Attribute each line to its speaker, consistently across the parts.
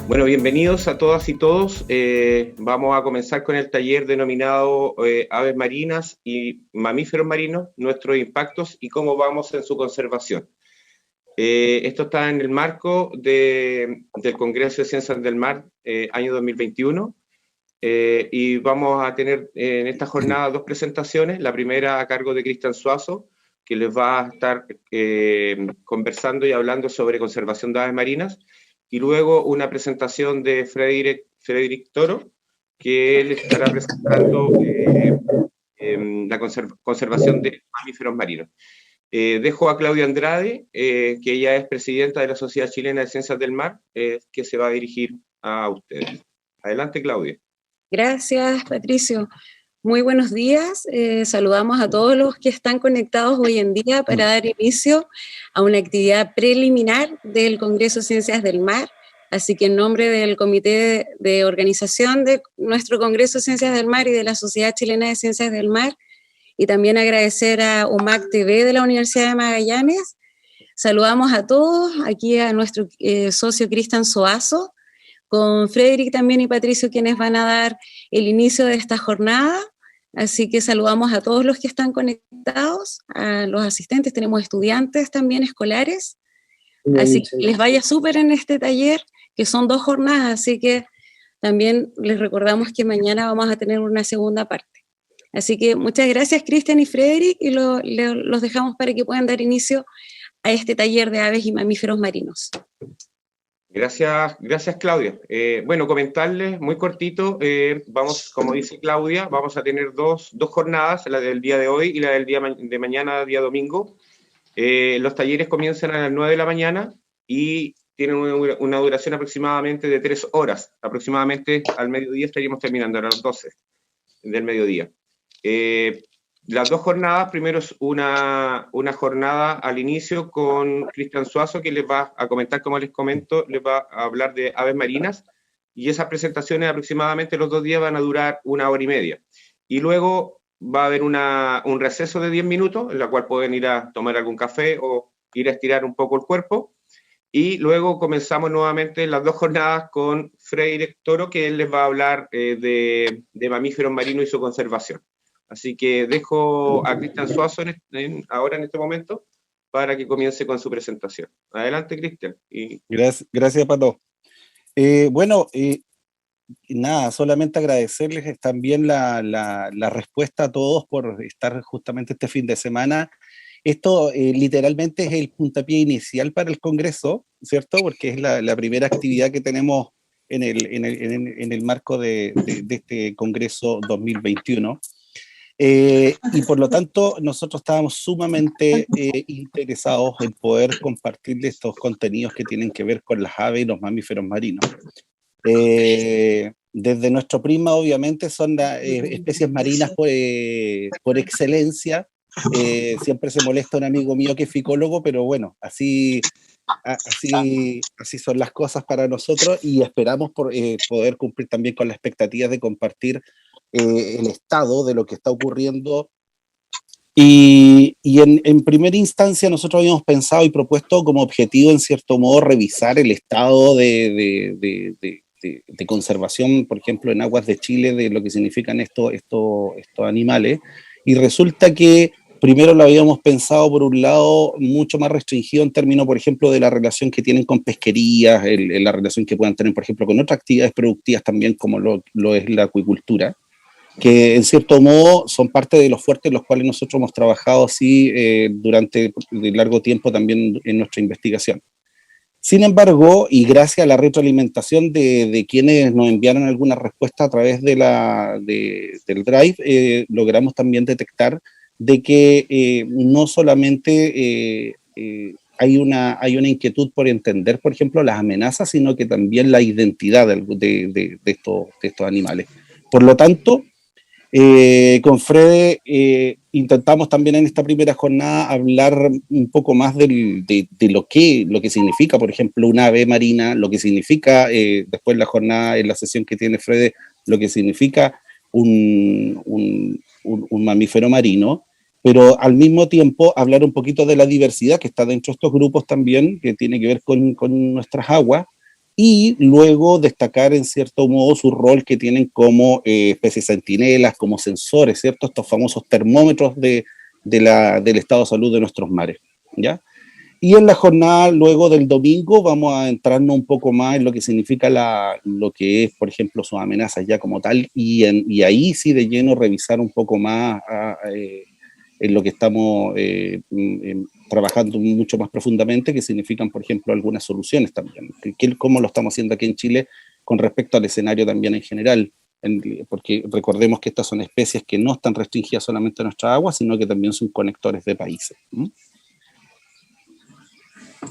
Speaker 1: Bueno, bienvenidos a todas y todos. Vamos a comenzar con el taller denominado Aves marinas y mamíferos marinos, nuestros impactos y cómo vamos en su conservación. Esto está en el marco del Congreso de Ciencias del Mar, año 2021, y vamos a tener en esta jornada dos presentaciones. La primera a cargo de Cristian Suazo, que les va a estar conversando y hablando sobre conservación de aves marinas, y luego una presentación de Frederick Toro, que él estará presentando la conservación de mamíferos marinos. Dejo a Claudia Andrade, que ella es presidenta de la Sociedad Chilena de Ciencias del Mar, que se va a dirigir a ustedes. Adelante, Claudia.
Speaker 2: Gracias, Patricio. Muy buenos días. Saludamos a todos los que están conectados hoy en día para dar inicio a una actividad preliminar del Congreso de Ciencias del Mar. Así que en nombre del Comité de Organización de nuestro Congreso de Ciencias del Mar y de la Sociedad Chilena de Ciencias del Mar, y también agradecer a UMAC TV de la Universidad de Magallanes, saludamos a todos, aquí a nuestro socio Cristian Suazo, con Frederick también y Patricio, quienes van a dar el inicio de esta jornada. Así que saludamos a todos los que están conectados, a los asistentes, tenemos estudiantes también escolares, así que les vaya súper en este taller, que son 2 jornadas, así que también les recordamos que mañana vamos a tener una segunda parte. Así que muchas gracias, Cristian y Frederick, y los dejamos para que puedan dar inicio a este taller de aves y mamíferos marinos.
Speaker 1: Gracias, Claudia. Bueno, comentarles muy cortito, vamos, como dice Claudia, vamos a tener dos jornadas, la del día de hoy y la del día de mañana, día domingo. Los talleres comienzan a las 9 de la mañana y tienen una duración aproximadamente de 3 horas. Aproximadamente al mediodía estaríamos terminando, a las 12 del mediodía. Las 2 jornadas, primero es una jornada al inicio con Cristian Suazo, que les va a comentar, como les comento, les va a hablar de aves marinas, y esas presentaciones aproximadamente los 2 días van a durar 1 hora y media. Y luego va a haber un receso de 10 minutos, en la cual pueden ir a tomar algún café o ir a estirar un poco el cuerpo, y luego comenzamos nuevamente las 2 jornadas con Frederick Toro, que él les va a hablar de mamíferos marinos y su conservación. Así que dejo a Cristian Suazo ahora en este momento para que comience con su presentación. Adelante, Cristian.
Speaker 3: Gracias, Pato. Nada, solamente agradecerles también la respuesta a todos por estar justamente este fin de semana. Esto literalmente es el puntapié inicial para el Congreso, ¿cierto? Porque es la primera actividad que tenemos en el marco de este Congreso 2021. Y por lo tanto nosotros estábamos sumamente interesados en poder compartir estos contenidos que tienen que ver con las aves y los mamíferos marinos. Desde nuestro prisma, obviamente, son las especies marinas por excelencia. Siempre se molesta un amigo mío que es ficólogo, pero bueno, así son las cosas para nosotros, y esperamos poder cumplir también con las expectativas de compartir el estado de lo que está ocurriendo. Y en primera instancia nosotros habíamos pensado y propuesto como objetivo, en cierto modo, revisar el estado de conservación, por ejemplo, en aguas de Chile, de lo que significan estos animales. Y resulta que primero lo habíamos pensado, por un lado, mucho más restringido en términos, por ejemplo, de la relación que tienen con pesquerías, la relación que puedan tener, por ejemplo, con otras actividades productivas también, como lo es la acuicultura, que en cierto modo son parte de los fuertes en los cuales nosotros hemos trabajado así durante largo tiempo también en nuestra investigación. Sin embargo, y gracias a la retroalimentación de quienes nos enviaron alguna respuesta a través del Drive, logramos también detectar de que no solamente hay una inquietud por entender, por ejemplo, las amenazas, sino que también la identidad de estos animales. Por lo tanto, con Fred intentamos también en esta primera jornada hablar un poco más de lo que significa, por ejemplo, una ave marina, lo que significa después la jornada, en la sesión que tiene Fred, lo que significa un mamífero marino, pero al mismo tiempo hablar un poquito de la diversidad que está dentro de estos grupos también, que tiene que ver con nuestras aguas, y luego destacar en cierto modo su rol que tienen como especies centinelas, como sensores, ¿cierto? Estos famosos termómetros del estado de salud de nuestros mares, ¿ya? Y en la jornada luego del domingo vamos a entrarnos un poco más en lo que significa lo que es, por ejemplo, sus amenazas ya como tal, y ahí sí de lleno revisar un poco más en lo que estamos trabajando mucho más profundamente, que significan, por ejemplo, algunas soluciones también. ¿Cómo lo estamos haciendo aquí en Chile con respecto al escenario también en general? Porque recordemos que estas son especies que no están restringidas solamente a nuestra agua, sino que también son conectores de países.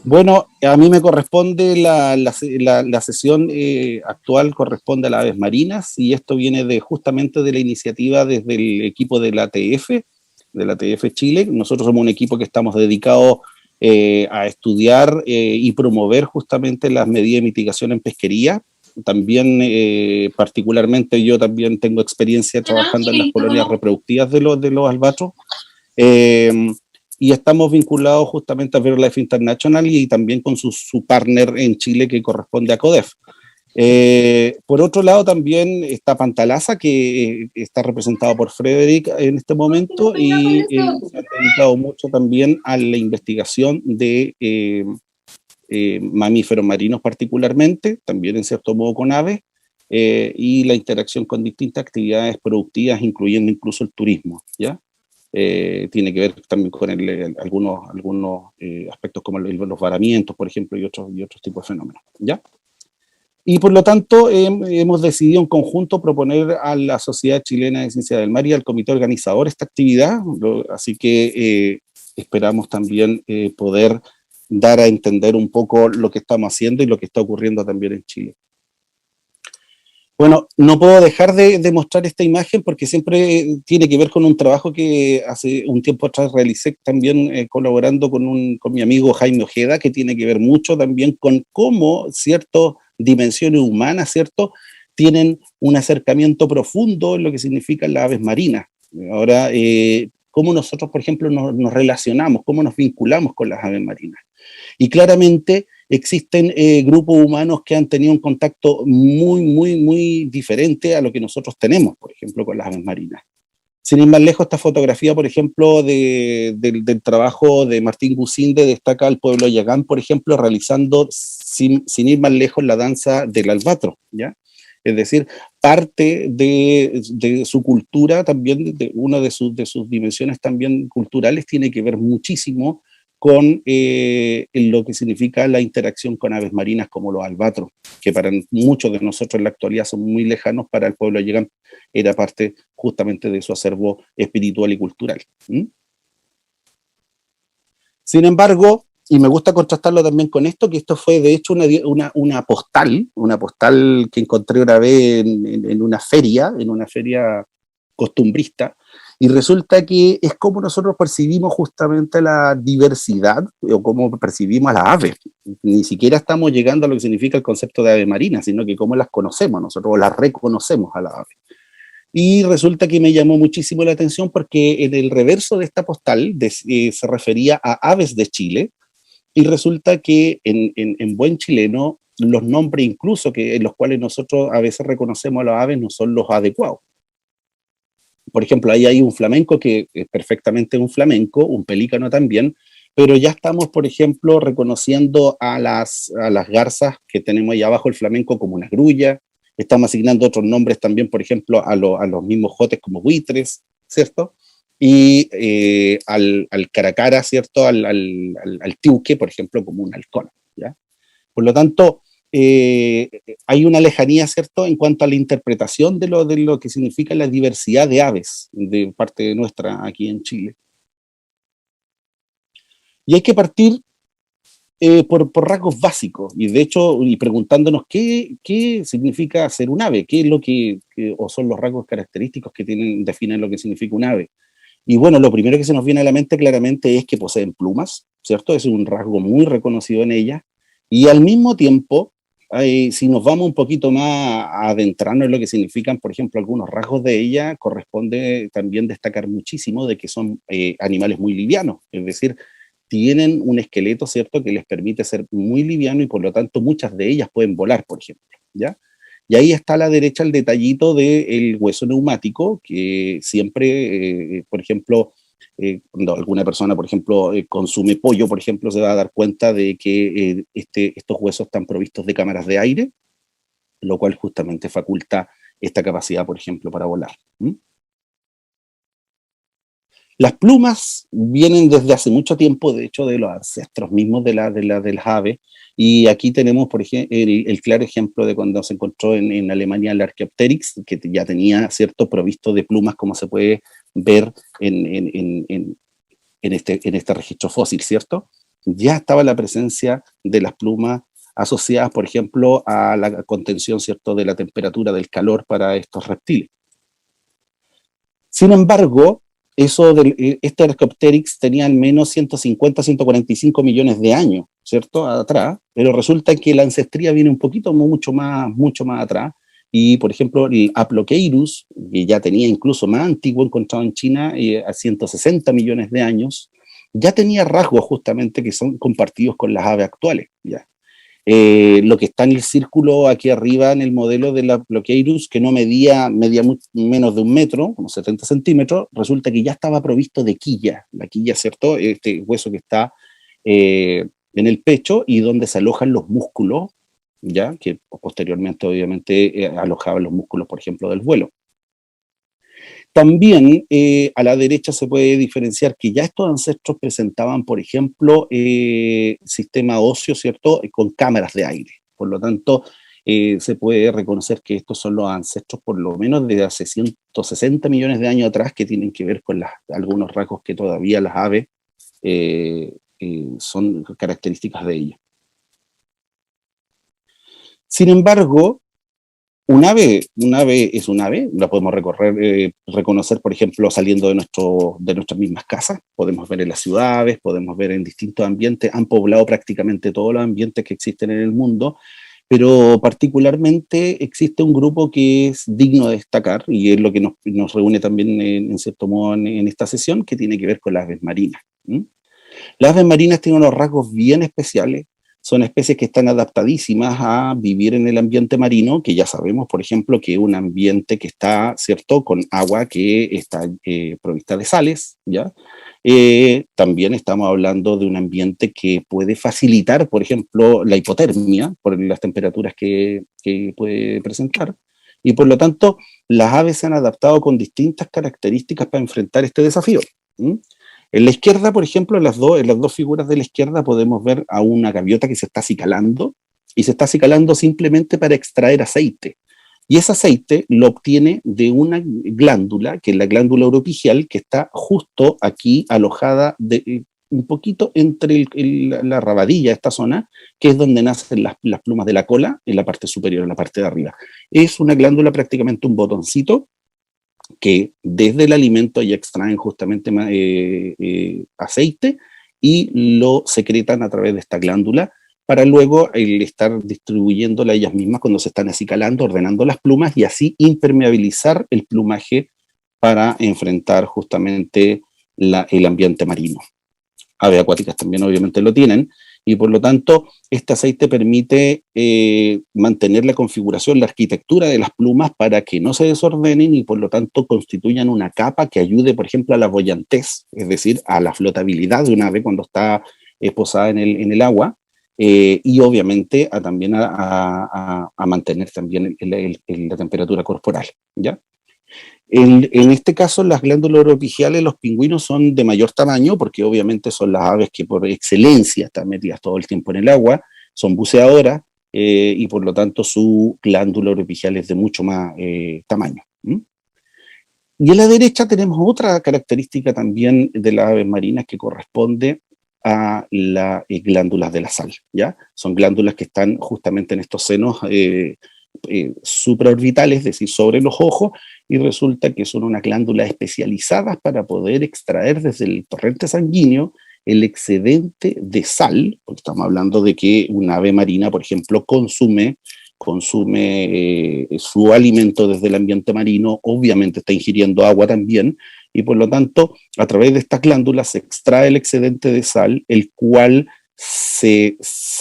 Speaker 3: Bueno, a mí me corresponde la sesión actual, corresponde a las aves marinas, y esto viene justamente de la iniciativa desde el equipo de la TF Chile. Nosotros somos un equipo que estamos dedicados a estudiar y promover justamente las medidas de mitigación en pesquería. También, particularmente, yo también tengo experiencia trabajando en las colonias reproductivas de los albatros. Y estamos vinculados justamente a BirdLife International y también con su partner en Chile que corresponde a CODEF. Por otro lado también está Pantalaza, que está representado por Frederick en este momento, y se ha dedicado mucho también a la investigación de mamíferos marinos particularmente, también en cierto modo con aves, y la interacción con distintas actividades productivas, incluyendo incluso el turismo, ¿ya? Tiene que ver también con algunos aspectos como los varamientos, por ejemplo, y otros tipos de fenómenos, ¿ya? Y por lo tanto, hemos decidido en conjunto proponer a la Sociedad Chilena de Ciencia del Mar y al comité organizador esta actividad, así que esperamos también poder dar a entender un poco lo que estamos haciendo y lo que está ocurriendo también en Chile. Bueno, no puedo dejar de mostrar esta imagen porque siempre tiene que ver con un trabajo que hace un tiempo atrás realicé también colaborando con mi amigo Jaime Ojeda, que tiene que ver mucho también con cómo ciertas dimensiones humanas, ¿cierto?, tienen un acercamiento profundo en lo que significan las aves marinas. Ahora, cómo nosotros, por ejemplo, nos relacionamos, cómo nos vinculamos con las aves marinas. Y claramente existen grupos humanos que han tenido un contacto muy diferente a lo que nosotros tenemos, por ejemplo, con las aves marinas. Sin ir más lejos, esta fotografía, por ejemplo, del trabajo de Martín Gusinde, destaca al pueblo Yagán, por ejemplo, realizando, sin ir más lejos, la danza del albatro, ¿ya? Es decir, parte de su cultura, también una de sus dimensiones también culturales, tiene que ver muchísimo con lo que significa la interacción con aves marinas como los albatros, que para muchos de nosotros en la actualidad son muy lejanos. Para el pueblo Yagán era parte justamente de su acervo espiritual y cultural. Sin embargo, y me gusta contrastarlo también con esto, que esto fue de hecho una postal que encontré una vez en una feria costumbrista, y resulta que es como nosotros percibimos justamente la diversidad, o cómo percibimos a las aves. Ni siquiera estamos llegando a lo que significa el concepto de ave marina, sino que cómo las conocemos nosotros, o las reconocemos a las aves. Y resulta que me llamó muchísimo la atención porque en el reverso de esta postal se refería a aves de Chile, y resulta que en buen chileno los nombres incluso en los cuales nosotros a veces reconocemos a las aves no son los adecuados. Por ejemplo, ahí hay un flamenco que es perfectamente un flamenco, un pelícano también, pero ya estamos, por ejemplo, reconociendo a las garzas que tenemos ahí abajo, el flamenco, como una grulla. Estamos asignando otros nombres también, por ejemplo, a los mismos jotes como buitres, ¿cierto? Y al caracara, ¿cierto? Al tiuque, por ejemplo, como un halcón, ¿ya? Por lo tanto, hay una lejanía, ¿cierto?, en cuanto a la interpretación de lo que significa la diversidad de aves de parte nuestra aquí en Chile. Y hay que partir por rasgos básicos, y de hecho, y preguntándonos qué significa ser un ave, qué es lo o son los rasgos característicos que definen lo que significa un ave. Y bueno, lo primero que se nos viene a la mente claramente es que poseen plumas, ¿cierto? Es un rasgo muy reconocido en ellas. Y al mismo tiempo, si nos vamos un poquito más a adentrarnos en lo que significan, por ejemplo, algunos rasgos de ella, corresponde también destacar muchísimo de que son animales muy livianos, es decir, tienen un esqueleto, ¿cierto?, que les permite ser muy liviano y por lo tanto muchas de ellas pueden volar, por ejemplo, ¿ya? Y ahí está a la derecha el detallito del hueso neumático, que siempre, por ejemplo, cuando alguna persona, por ejemplo, consume pollo, por ejemplo, se va a dar cuenta de que estos huesos están provistos de cámaras de aire, lo cual justamente faculta esta capacidad, por ejemplo, para volar. Las plumas vienen desde hace mucho tiempo, de hecho, de los ancestros mismos de las aves, y aquí tenemos, por ejemplo, el claro ejemplo de cuando se encontró en Alemania el Archaeopteryx, que ya tenía, ¿cierto?, provisto de plumas, como se puede ver en este registro fósil, ¿cierto? Ya estaba la presencia de las plumas asociadas, por ejemplo, a la contención, ¿cierto?, de la temperatura, del calor para estos reptiles. Sin embargo, este Archaeopteryx tenía al menos 150, 145 millones de años, ¿cierto?, atrás, pero resulta que la ancestría viene un poquito, mucho más atrás, y por ejemplo el Aplocheirus, que ya tenía incluso más antiguo, encontrado en China a 160 millones de años, ya tenía rasgos justamente que son compartidos con las aves actuales, ¿ya? Lo que está en el círculo aquí arriba en el modelo de la Aplocheirus, que no medía menos de 1 metro, como 70 centímetros, resulta que ya estaba provisto de quilla. La quilla, ¿cierto?, este hueso que está en el pecho y donde se alojan los músculos, ya que posteriormente obviamente alojaban los músculos, por ejemplo, del vuelo. También a la derecha se puede diferenciar que ya estos ancestros presentaban, por ejemplo, sistema óseo, ¿cierto?, con cámaras de aire. Por lo tanto, se puede reconocer que estos son los ancestros por lo menos de hace 160 millones de años atrás, que tienen que ver con algunos rasgos que todavía las aves son características de ellas. Sin embargo, un ave es un ave, la podemos reconocer, por ejemplo, saliendo de nuestras mismas casas. Podemos ver en las ciudades, podemos ver en distintos ambientes, han poblado prácticamente todos los ambientes que existen en el mundo, pero particularmente existe un grupo que es digno de destacar, y es lo que nos reúne también en cierto modo en esta sesión, que tiene que ver con las aves marinas. Las aves marinas tienen unos rasgos bien especiales. Son especies que están adaptadísimas a vivir en el ambiente marino, que ya sabemos, por ejemplo, que es un ambiente que está, ¿cierto?, con agua que está provista de sales, ¿ya? También estamos hablando de un ambiente que puede facilitar, por ejemplo, la hipotermia, por las temperaturas que puede presentar, y por lo tanto, las aves se han adaptado con distintas características para enfrentar este desafío. En la izquierda, por ejemplo, en las dos figuras de la izquierda podemos ver a una gaviota que se está acicalando, y se está acicalando simplemente para extraer aceite. Y ese aceite lo obtiene de una glándula, que es la glándula oropigial, que está justo aquí alojada un poquito entre la rabadilla, esta zona, que es donde nacen las plumas de la cola, en la parte superior, en la parte de arriba. Es una glándula prácticamente un botoncito, que desde el alimento ya extraen justamente aceite y lo secretan a través de esta glándula para luego estar distribuyéndola ellas mismas cuando se están acicalando, ordenando las plumas y así impermeabilizar el plumaje para enfrentar justamente el ambiente marino. Aves acuáticas también obviamente lo tienen, y por lo tanto este aceite permite mantener la configuración, la arquitectura de las plumas para que no se desordenen y por lo tanto constituyan una capa que ayude, por ejemplo, a la buoyantez, es decir, a la flotabilidad de un ave cuando está posada en el agua, y obviamente también a mantener también la temperatura corporal, ¿ya? En este caso, las glándulas oropigiales, los pingüinos son de mayor tamaño, porque obviamente son las aves que por excelencia están metidas todo el tiempo en el agua, son buceadoras, y por lo tanto su glándula oropigial es de mucho más tamaño. Y a la derecha tenemos otra característica también de las aves marinas que corresponde a las glándulas de la sal, ¿ya? Son glándulas que están justamente en estos senos supraorbitales, es decir, sobre los ojos, y resulta que son unas glándulas especializadas para poder extraer desde el torrente sanguíneo el excedente de sal, porque estamos hablando de que una ave marina, por ejemplo, consume su alimento desde el ambiente marino, obviamente está ingiriendo agua también, y por lo tanto, a través de estas glándulas se extrae el excedente de sal, el cual se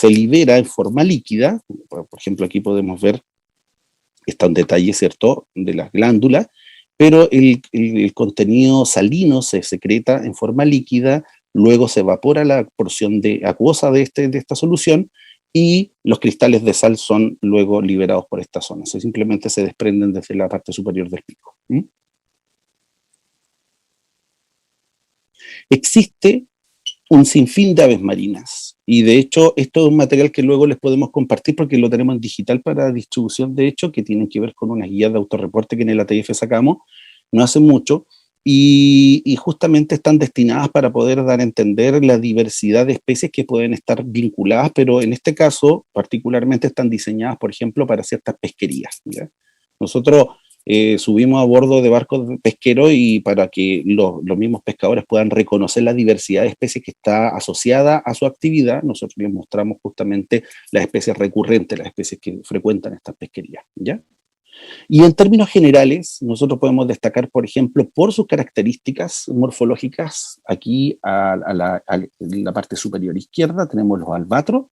Speaker 3: libera en forma líquida. Por ejemplo, aquí podemos ver, está un detalle, ¿cierto?, de las glándulas, pero el contenido salino se secreta en forma líquida, luego se evapora la porción de acuosa de esta solución, y los cristales de sal son luego liberados por esta zona. Simplemente se desprenden desde la parte superior del pico. Existe un sinfín de aves marinas, y de hecho esto es un material que luego les podemos compartir porque lo tenemos en digital para distribución, de hecho, que tienen que ver con unas guías de autorreporte que en el ATF sacamos no hace mucho, y justamente están destinadas para poder dar a entender la diversidad de especies que pueden estar vinculadas, pero en este caso particularmente están diseñadas, por ejemplo, para ciertas pesquerías, ¿ya? Nosotros subimos a bordo de barcos pesqueros, y para que los mismos pescadores puedan reconocer la diversidad de especies que está asociada a su actividad, nosotros les mostramos justamente las especies recurrentes, las especies que frecuentan estas pesquerías, ¿ya? Y en términos generales, nosotros podemos destacar, por ejemplo, por sus características morfológicas, aquí en la parte superior izquierda tenemos los albatros,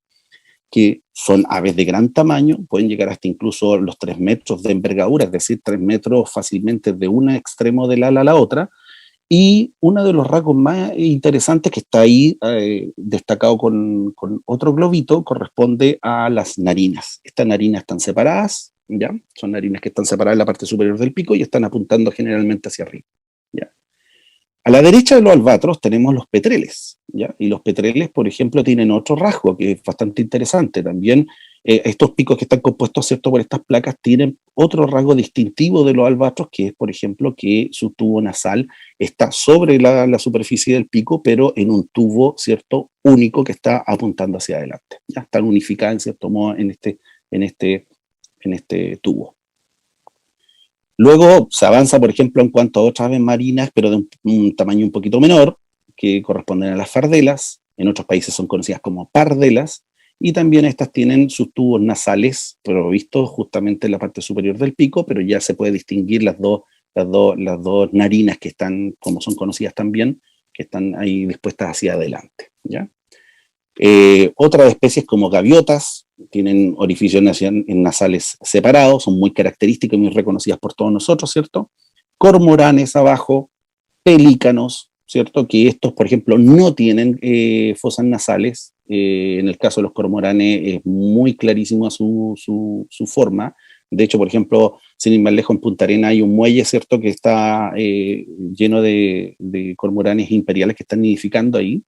Speaker 3: que son aves de gran tamaño, pueden llegar hasta incluso los 3 metros de envergadura, es decir, 3 metros fácilmente de un extremo del ala a la otra. Y uno de los rasgos más interesantes que está ahí destacado con otro globito corresponde a las narinas. Estas narinas están separadas, ¿ya? Son narinas que están separadas en la parte superior del pico y están apuntando generalmente hacia arriba, ¿ya? A la derecha de los albatros tenemos los petreles, ¿ya? Y los petreles, por ejemplo, tienen otro rasgo que es bastante interesante. También estos picos que están compuestos, ¿cierto?, por estas placas, tienen otro rasgo distintivo de los albatros, que es, por ejemplo, que su tubo nasal está sobre la superficie del pico, pero en un tubo, ¿cierto?, único que está apuntando hacia adelante. Ya están unificadas, en cierto modo, en este tubo. Luego se avanza, por ejemplo, en cuanto a otras aves marinas, pero de un tamaño un poquito menor, que corresponden a las fardelas. En otros países son conocidas como pardelas, y también estas tienen sus tubos nasales provistos justamente en la parte superior del pico, pero ya se puede distinguir las dos narinas que están, como son conocidas también, que están ahí dispuestas hacia adelante, ¿ya? Otras especies como gaviotas tienen orificios nasales separados, son muy características y muy reconocidas por todos nosotros, ¿cierto? Cormoranes abajo, pelícanos, ¿cierto? Que estos, por ejemplo, no tienen fosas nasales. En el caso de los cormoranes es muy clarísima su forma. De hecho, por ejemplo, sin ir más lejos, en Punta Arenas hay un muelle, ¿cierto?, que está lleno de cormoranes imperiales que están nidificando ahí.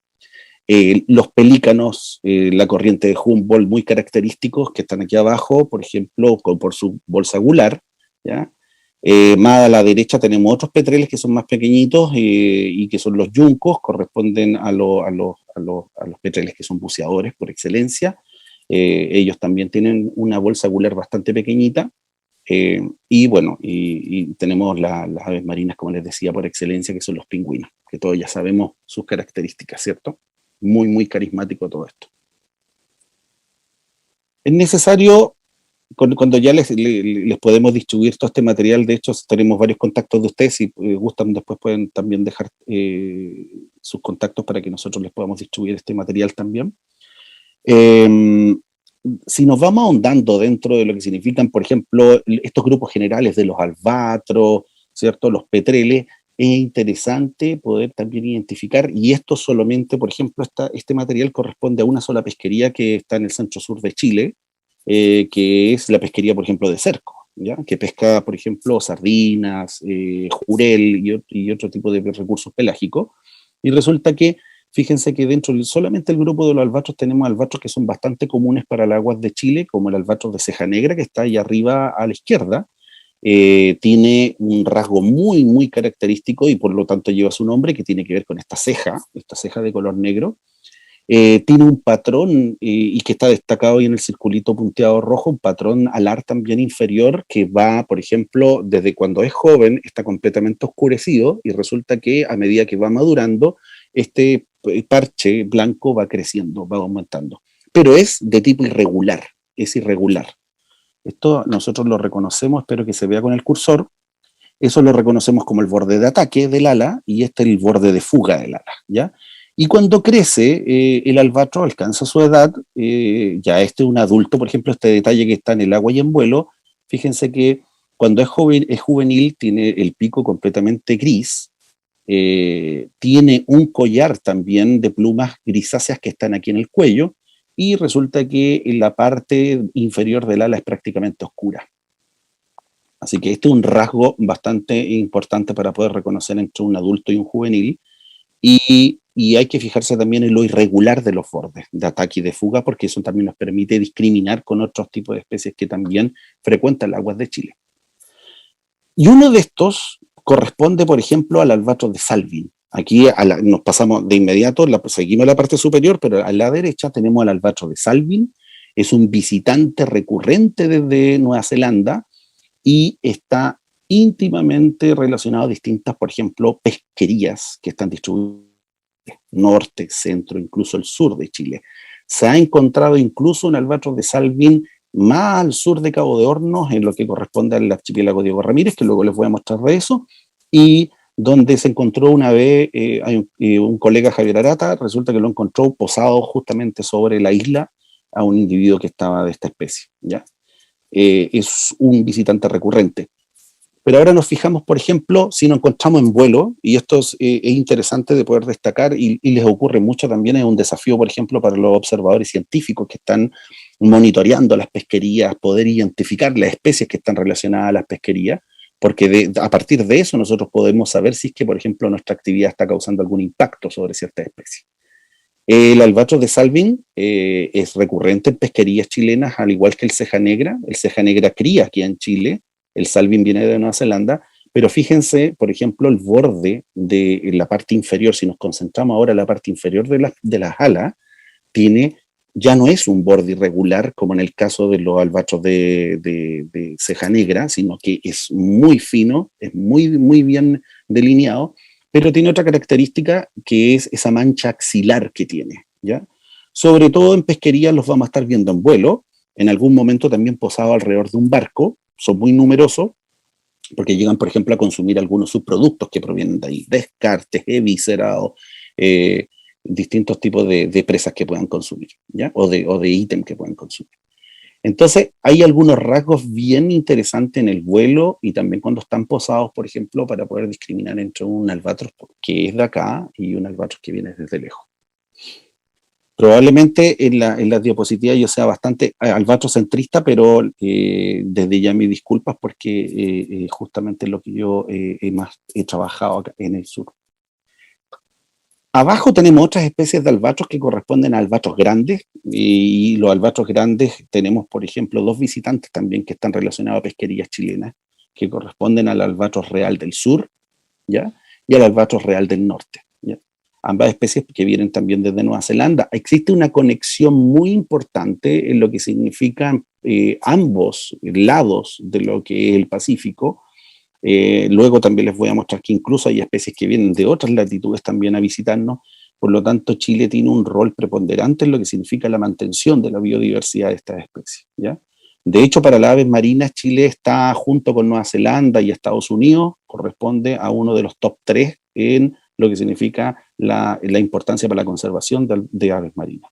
Speaker 3: Los pelícanos, la corriente de Humboldt, muy característicos, que están aquí abajo, por ejemplo, por su bolsa gular, ¿ya? Más a la derecha tenemos otros petreles que son más pequeñitos y que son los yuncos, corresponden a los petreles que son buceadores por excelencia. Ellos también tienen una bolsa gular bastante pequeñita. Y bueno, y tenemos las aves marinas, como les decía, por excelencia, que son los pingüinos, que todos ya sabemos sus características, ¿cierto? Muy, muy carismático todo esto. Es necesario, cuando ya les podemos distribuir todo este material, de hecho tenemos varios contactos de ustedes, si gustan después pueden también dejar sus contactos para que nosotros les podamos distribuir este material también. Si nos vamos ahondando dentro de lo que significan, por ejemplo, estos grupos generales de los albatros, ¿cierto?, los petreles, es interesante poder también identificar, y esto solamente, por ejemplo, este material corresponde a una sola pesquería que está en el centro sur de Chile, que es la pesquería, por ejemplo, de Cerco, ¿ya? Que pesca, por ejemplo, sardinas, jurel y otro tipo de recursos pelágicos, y resulta que, fíjense que dentro solamente del grupo de los albatros tenemos albatros que son bastante comunes para las aguas de Chile, como el albatros de ceja negra, que está ahí arriba a la izquierda. Tiene un rasgo muy, muy característico y por lo tanto lleva su nombre, que tiene que ver con esta ceja de color negro. Tiene un patrón y que está destacado ahí en el circulito punteado rojo, un patrón alar también inferior que va, por ejemplo, desde cuando es joven, está completamente oscurecido y resulta que a medida que va madurando, este parche blanco va creciendo, va aumentando. Pero es de tipo irregular, es irregular. Esto nosotros lo reconocemos, espero que se vea con el cursor, eso lo reconocemos como el borde de ataque del ala y este es el borde de fuga del ala, ¿ya? Y cuando crece, el albatros alcanza su edad, ya este es un adulto, por ejemplo, este detalle que está en el agua y en vuelo, fíjense que cuando es juvenil tiene el pico completamente gris, tiene un collar también de plumas grisáceas que están aquí en el cuello, y resulta que la parte inferior del ala es prácticamente oscura. Así que este es un rasgo bastante importante para poder reconocer entre un adulto y un juvenil, y hay que fijarse también en lo irregular de los bordes de ataque y de fuga, porque eso también nos permite discriminar con otros tipos de especies que también frecuentan las aguas de Chile. Y uno de estos corresponde, por ejemplo, al albatros de Salvin. Aquí nos pasamos de inmediato, seguimos la parte superior, pero a la derecha tenemos al albatros de Salvin. Es un visitante recurrente desde Nueva Zelanda y está íntimamente relacionado a distintas, por ejemplo, pesquerías que están distribuidas norte, centro, incluso el sur de Chile. Se ha encontrado incluso un albatros de Salvin más al sur de Cabo de Hornos, en lo que corresponde al archipiélago Diego Ramírez, que luego les voy a mostrar de eso, y donde se encontró una vez, hay un colega, Javier Arata, resulta que lo encontró posado justamente sobre la isla a un individuo que estaba de esta especie, ¿ya? Es un visitante recurrente. Pero ahora nos fijamos, por ejemplo, si nos encontramos en vuelo, y esto es interesante de poder destacar, y les ocurre mucho también, es un desafío, por ejemplo, para los observadores científicos que están monitoreando las pesquerías, poder identificar las especies que están relacionadas a las pesquerías, porque a partir de eso nosotros podemos saber si es que, por ejemplo, nuestra actividad está causando algún impacto sobre ciertas especies. El albatros de Salvin es recurrente en pesquerías chilenas, al igual que el ceja negra. El ceja negra cría aquí en Chile, el Salvin viene de Nueva Zelanda, pero fíjense, por ejemplo, el borde de la parte inferior, si nos concentramos ahora en la parte inferior de las alas, ya no es un borde irregular como en el caso de los albatros de ceja negra, sino que es muy fino, es muy, muy bien delineado, pero tiene otra característica que es esa mancha axilar que tiene, ¿ya? Sobre todo en pesquería los vamos a estar viendo en vuelo, en algún momento también posado alrededor de un barco, son muy numerosos, porque llegan, por ejemplo, a consumir algunos subproductos que provienen de ahí, descartes, eviscerados, distintos tipos de presas que puedan consumir, ¿ya? O de ítem que puedan consumir. Entonces, hay algunos rasgos bien interesantes en el vuelo y también cuando están posados, por ejemplo, para poder discriminar entre un albatros que es de acá y un albatros que viene desde lejos. Probablemente en las diapositivas yo sea bastante albatrocentrista, pero desde ya mis disculpas porque justamente es lo que yo he trabajado acá en el sur. Abajo tenemos otras especies de albatros que corresponden a albatros grandes, y los albatros grandes tenemos, por ejemplo, dos visitantes también que están relacionados a pesquerías chilenas, que corresponden al albatros real del sur, ¿ya? Y al albatros real del norte, ¿ya? Ambas especies que vienen también desde Nueva Zelanda. Existe una conexión muy importante en lo que significan ambos lados de lo que es el Pacífico. Luego también les voy a mostrar que incluso hay especies que vienen de otras latitudes también a visitarnos. Por lo tanto, Chile tiene un rol preponderante en lo que significa la mantención de la biodiversidad de estas especies, ¿ya? De hecho, para las aves marinas, Chile está junto con Nueva Zelanda y Estados Unidos, corresponde a uno de los top 3 en lo que significa la importancia para la conservación de aves marinas.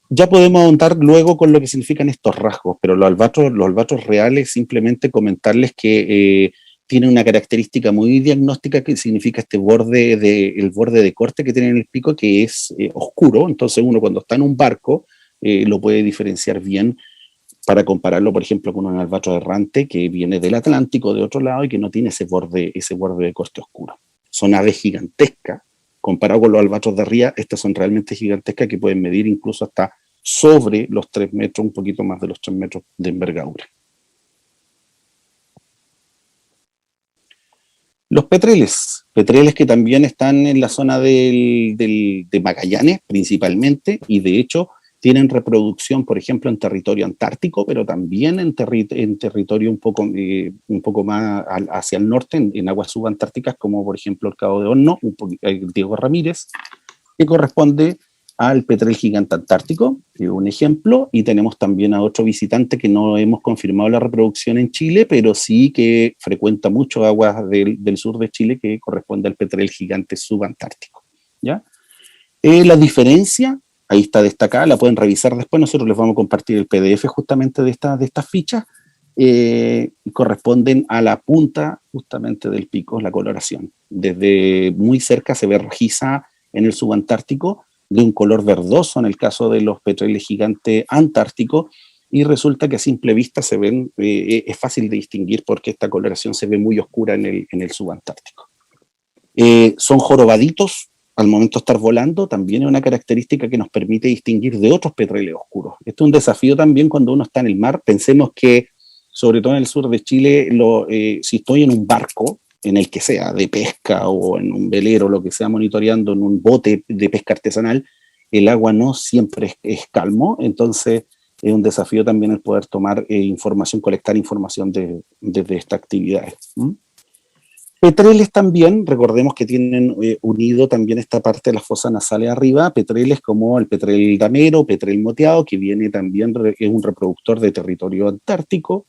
Speaker 3: Ya podemos ahondar luego con lo que significan estos rasgos, pero los albatros reales, simplemente comentarles que tienen una característica muy diagnóstica que significa el borde de corte que tienen en el pico, que es oscuro. Entonces uno cuando está en un barco lo puede diferenciar bien para compararlo, por ejemplo, con un albatros errante que viene del Atlántico de otro lado y que no tiene ese borde de corte oscuro. Son aves gigantescas. Comparado con los albatros de arriba, estas son realmente gigantescas que pueden medir incluso hasta sobre los 3 metros, un poquito más de los 3 metros de envergadura. Los petreles que también están en la zona de Magallanes principalmente, y de hecho tienen reproducción, por ejemplo, en territorio antártico, pero también en territorio un poco más hacia el norte, en aguas subantárticas, como por ejemplo el Cabo de Hornos, Diego Ramírez, que corresponde al petrel gigante antártico, un ejemplo, y tenemos también a otro visitante que no hemos confirmado la reproducción en Chile, pero sí que frecuenta mucho aguas del sur de Chile, que corresponde al petrel gigante subantártico, ¿ya? La diferencia, ahí está destacada, la pueden revisar después, nosotros les vamos a compartir el PDF justamente de estas fichas, corresponden a la punta justamente del pico, la coloración. Desde muy cerca se ve rojiza en el subantártico, de un color verdoso en el caso de los petreles gigantes antárticos, y resulta que a simple vista se ven, es fácil de distinguir porque esta coloración se ve muy oscura en el subantártico. Son jorobaditos al momento de estar volando, también es una característica que nos permite distinguir de otros petreles oscuros. Esto es un desafío también cuando uno está en el mar. Pensemos que, sobre todo en el sur de Chile, si estoy en un barco, en el que sea, de pesca o en un velero, lo que sea, monitoreando en un bote de pesca artesanal, el agua no siempre es calmo, entonces es un desafío también el poder tomar información, colectar información desde estas actividades. Petreles también, recordemos que tienen unido también esta parte de las fosas nasales arriba, petreles como el petrel damero, petrel moteado, que viene también, es un reproductor de territorio antártico,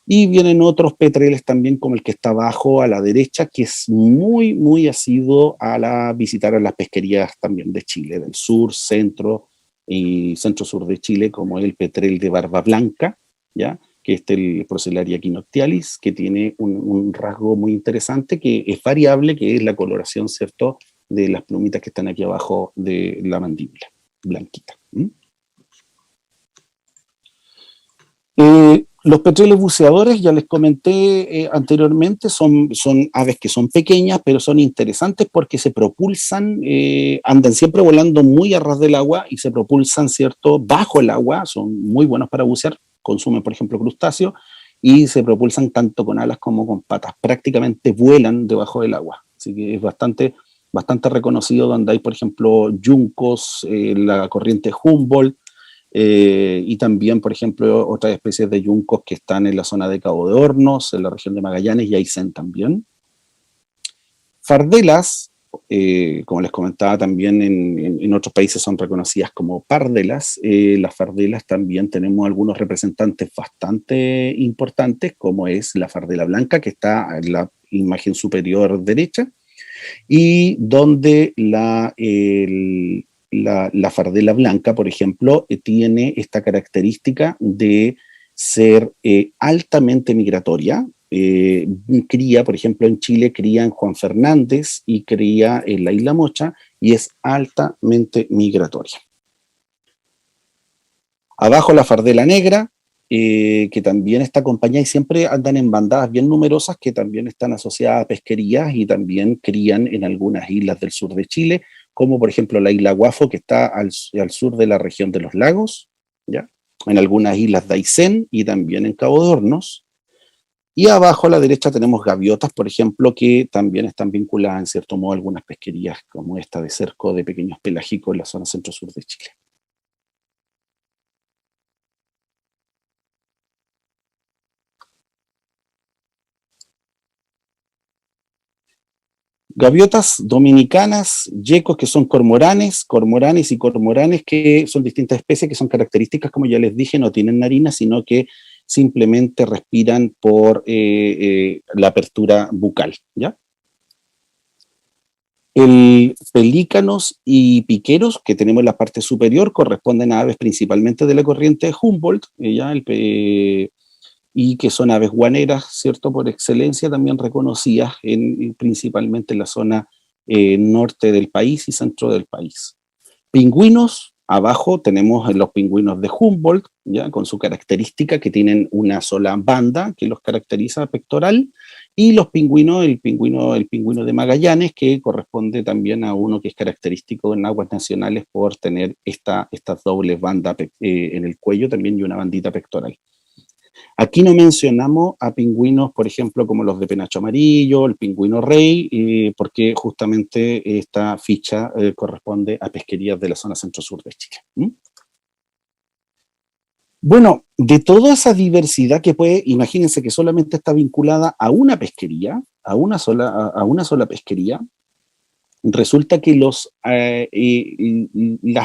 Speaker 3: y vienen otros petreles también como el que está abajo a la derecha, que es muy, muy asiduo a visitar a las pesquerías también de Chile, del sur, centro y centro-sur de Chile, como el petrel de barba blanca, ¿ya? Que es el Procellaria equinoctialis, que tiene un rasgo muy interesante, que es variable, que es la coloración, ¿cierto?, de las plumitas que están aquí abajo de la mandíbula, blanquita. Los petreles buceadores, ya les comenté anteriormente, son aves que son pequeñas, pero son interesantes porque se propulsan, andan siempre volando muy a ras del agua y se propulsan, ¿cierto?, bajo el agua, son muy buenos para bucear, consumen, por ejemplo, crustáceos, y se propulsan tanto con alas como con patas, prácticamente vuelan debajo del agua, así que es bastante reconocido donde hay, por ejemplo, yuncos, la corriente Humboldt, y también, por ejemplo, otras especies de yuncos que están en la zona de Cabo de Hornos, en la región de Magallanes y Aysén también. Fardelas, como les comentaba también en otros países son reconocidas como pardelas. Las fardelas también tenemos algunos representantes bastante importantes, como es la fardela blanca, que está en la imagen superior derecha, y donde la fardela blanca, por ejemplo, tiene esta característica de ser altamente migratoria. Cría, por ejemplo, en Chile cría en Juan Fernández y cría en la Isla Mocha y es altamente migratoria. Abajo la fardela negra, que también está acompañada y siempre andan en bandadas bien numerosas que también están asociadas a pesquerías y también crían en algunas islas del sur de Chile, como por ejemplo la isla Guafo, que está al sur de la región de los lagos, ¿ya? En algunas islas de Aysén y también en Cabo de Hornos. Y abajo a la derecha tenemos gaviotas, por ejemplo, que también están vinculadas en cierto modo a algunas pesquerías como esta de cerco de pequeños pelágicos en la zona centro-sur de Chile. Gaviotas dominicanas, yecos que son cormoranes y cormoranes que son distintas especies que son características, como ya les dije, no tienen narinas, sino que simplemente respiran por la apertura bucal, ¿ya? El pelícanos y piqueros que tenemos en la parte superior corresponden a aves principalmente de la corriente de Humboldt, y que son aves guaneras, ¿cierto?, por excelencia, también reconocidas principalmente en la zona norte del país y centro del país. Pingüinos, abajo tenemos los pingüinos de Humboldt, ¿ya?, con su característica que tienen una sola banda que los caracteriza pectoral, y los pingüinos, el pingüino de Magallanes, que corresponde también a uno que es característico en aguas nacionales por tener estas dobles bandas en el cuello también y una bandita pectoral. Aquí no mencionamos a pingüinos, por ejemplo, como los de penacho amarillo, el pingüino rey, porque justamente esta ficha corresponde a pesquerías de la zona centro-sur de Chile. Bueno, de toda esa diversidad que puede, imagínense que solamente está vinculada a una pesquería, a una sola pesquería, resulta que las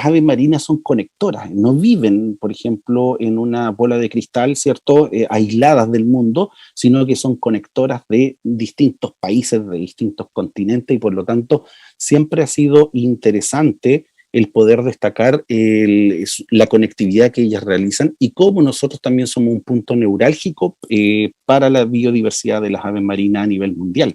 Speaker 3: aves marinas son conectoras, no viven, por ejemplo, en una bola de cristal, ¿cierto?, aisladas del mundo, sino que son conectoras de distintos países, de distintos continentes, y por lo tanto siempre ha sido interesante el poder destacar la conectividad que ellas realizan y cómo nosotros también somos un punto neurálgico para la biodiversidad de las aves marinas a nivel mundial.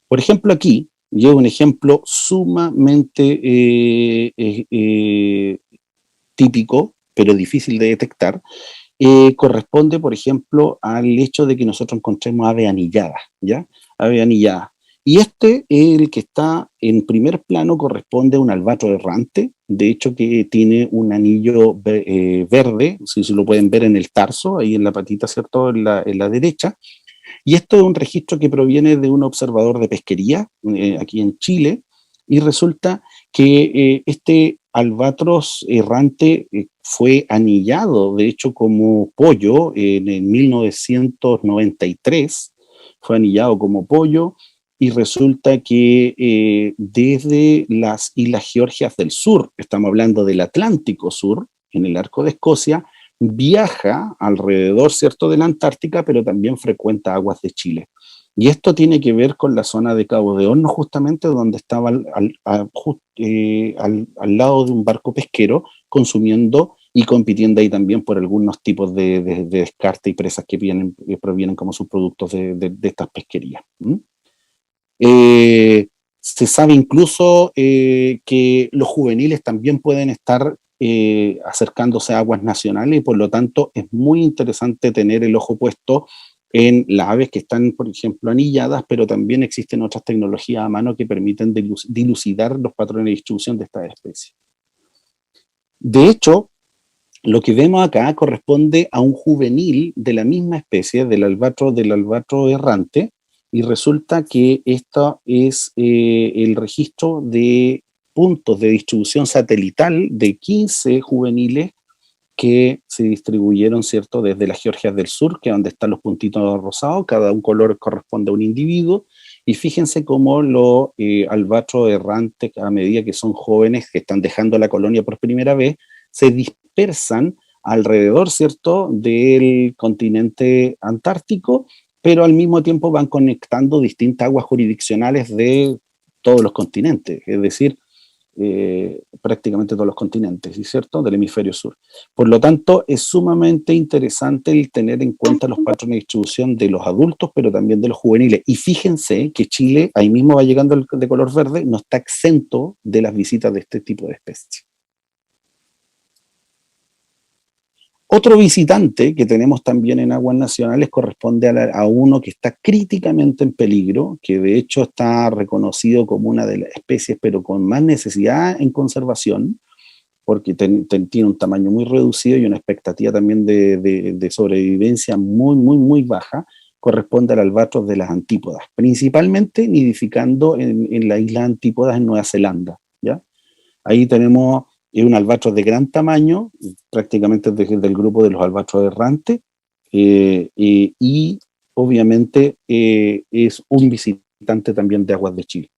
Speaker 3: Por ejemplo, aquí llevo un ejemplo sumamente típico, pero difícil de detectar. Corresponde, por ejemplo, al hecho de que nosotros encontremos ave anillada, ¿ya? Ave anillada. Y el que está en primer plano, corresponde a un albatro errante, de hecho que tiene un anillo verde, si lo pueden ver en el tarso, ahí en la patita, ¿cierto?, en la derecha. Y esto es un registro que proviene de un observador de pesquería aquí en Chile, y resulta que este albatros errante fue anillado, de hecho, como pollo en 1993, fue anillado como pollo, y resulta que desde las Islas Georgias del Sur, estamos hablando del Atlántico Sur, en el Arco de Escocia, viaja alrededor, ¿cierto?, de la Antártica, pero también frecuenta aguas de Chile. Y esto tiene que ver con la zona de Cabo de Hornos, justamente donde estaba al lado de un barco pesquero, consumiendo y compitiendo ahí también por algunos tipos de descarte y presas que provienen como subproductos de estas pesquerías. Se sabe incluso que los juveniles también pueden estar acercándose a aguas nacionales, y por lo tanto es muy interesante tener el ojo puesto en las aves que están, por ejemplo, anilladas, pero también existen otras tecnologías a mano que permiten dilucidar los patrones de distribución de estas especies. De hecho, lo que vemos acá corresponde a un juvenil de la misma especie, del albatro errante, y resulta que esto es el registro de puntos de distribución satelital de 15 juveniles que se distribuyeron, ¿cierto?, desde las Georgias del Sur, que es donde están los puntitos rosados, cada un color corresponde a un individuo, y fíjense cómo los albatros errantes, a medida que son jóvenes, que están dejando la colonia por primera vez, se dispersan alrededor, ¿cierto?, del continente antártico, pero al mismo tiempo van conectando distintas aguas jurisdiccionales de todos los continentes, es decir, prácticamente todos los continentes, ¿cierto?, del hemisferio sur. Por lo tanto, es sumamente interesante el tener en cuenta los patrones de distribución de los adultos, pero también de los juveniles. Y fíjense que Chile, ahí mismo va llegando de color verde, no está exento de las visitas de este tipo de especies. Otro visitante que tenemos también en aguas nacionales corresponde a uno que está críticamente en peligro, que de hecho está reconocido como una de las especies, pero con más necesidad en conservación, porque tiene un tamaño muy reducido y una expectativa también de sobrevivencia muy baja. Corresponde al albatros de las antípodas, principalmente nidificando en la isla Antípodas en Nueva Zelanda, ¿ya? Ahí tenemos un albatros de gran tamaño, prácticamente del grupo de los albatros errantes, y obviamente es un visitante también de aguas de Chile.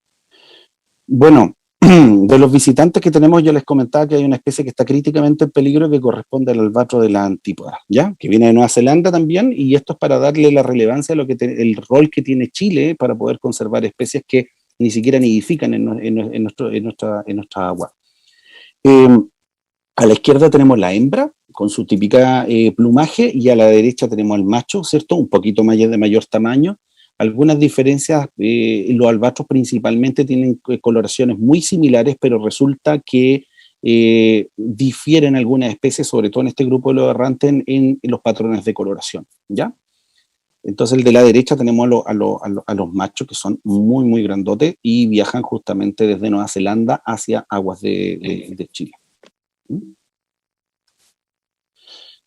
Speaker 3: Bueno, de los visitantes que tenemos, yo les comentaba que hay una especie que está críticamente en peligro, que corresponde al albatros de la Antípoda, ¿ya?, que viene de Nueva Zelanda también, y esto es para darle la relevancia a el rol que tiene Chile para poder conservar especies que ni siquiera nidifican en nuestra agua. A la izquierda tenemos la hembra con su típica plumaje, y a la derecha tenemos el macho, ¿cierto?, un poquito de mayor tamaño. Algunas diferencias, los albatros principalmente tienen coloraciones muy similares, pero resulta que difieren algunas especies, sobre todo en este grupo de los errantes, en los patrones de coloración, ¿ya? Entonces, el de la derecha tenemos a los machos, que son muy grandotes y viajan justamente desde Nueva Zelanda hacia aguas de Chile.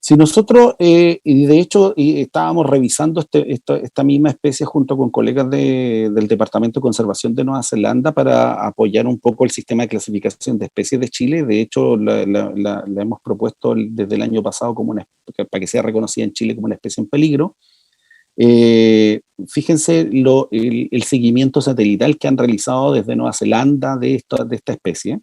Speaker 3: Si nosotros, y de hecho estábamos revisando esta misma especie junto con colegas del Departamento de Conservación de Nueva Zelanda para apoyar un poco el sistema de clasificación de especies de Chile. De hecho, la hemos propuesto desde el año pasado para que sea reconocida en Chile como una especie en peligro. Fíjense el seguimiento satelital que han realizado desde Nueva Zelanda de esta especie.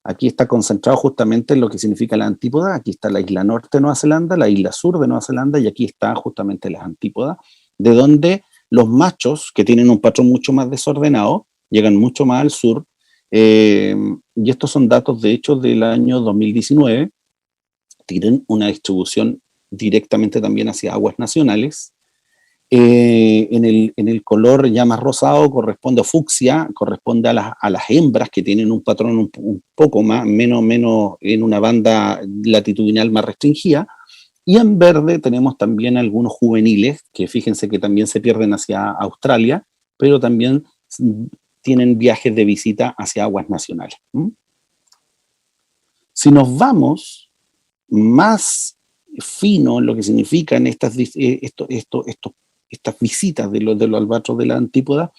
Speaker 3: Aquí está concentrado justamente en lo que significa la antípoda. Aquí está la isla norte de Nueva Zelanda, la isla sur de Nueva Zelanda, y aquí está justamente las antípodas, de donde los machos, que tienen un patrón mucho más desordenado, llegan mucho más al sur, y estos son datos, de hecho, del año 2019, tienen una distribución directamente también hacia aguas nacionales. En el color ya más rosado corresponde a fucsia, corresponde a las hembras que tienen un patrón un poco menos en una banda latitudinal más restringida, y en verde tenemos también algunos juveniles, que fíjense que también se pierden hacia Australia, pero también tienen viajes de visita hacia aguas nacionales. Si nos vamos más fino en lo que significan estas visitas de los albatros de la antípoda,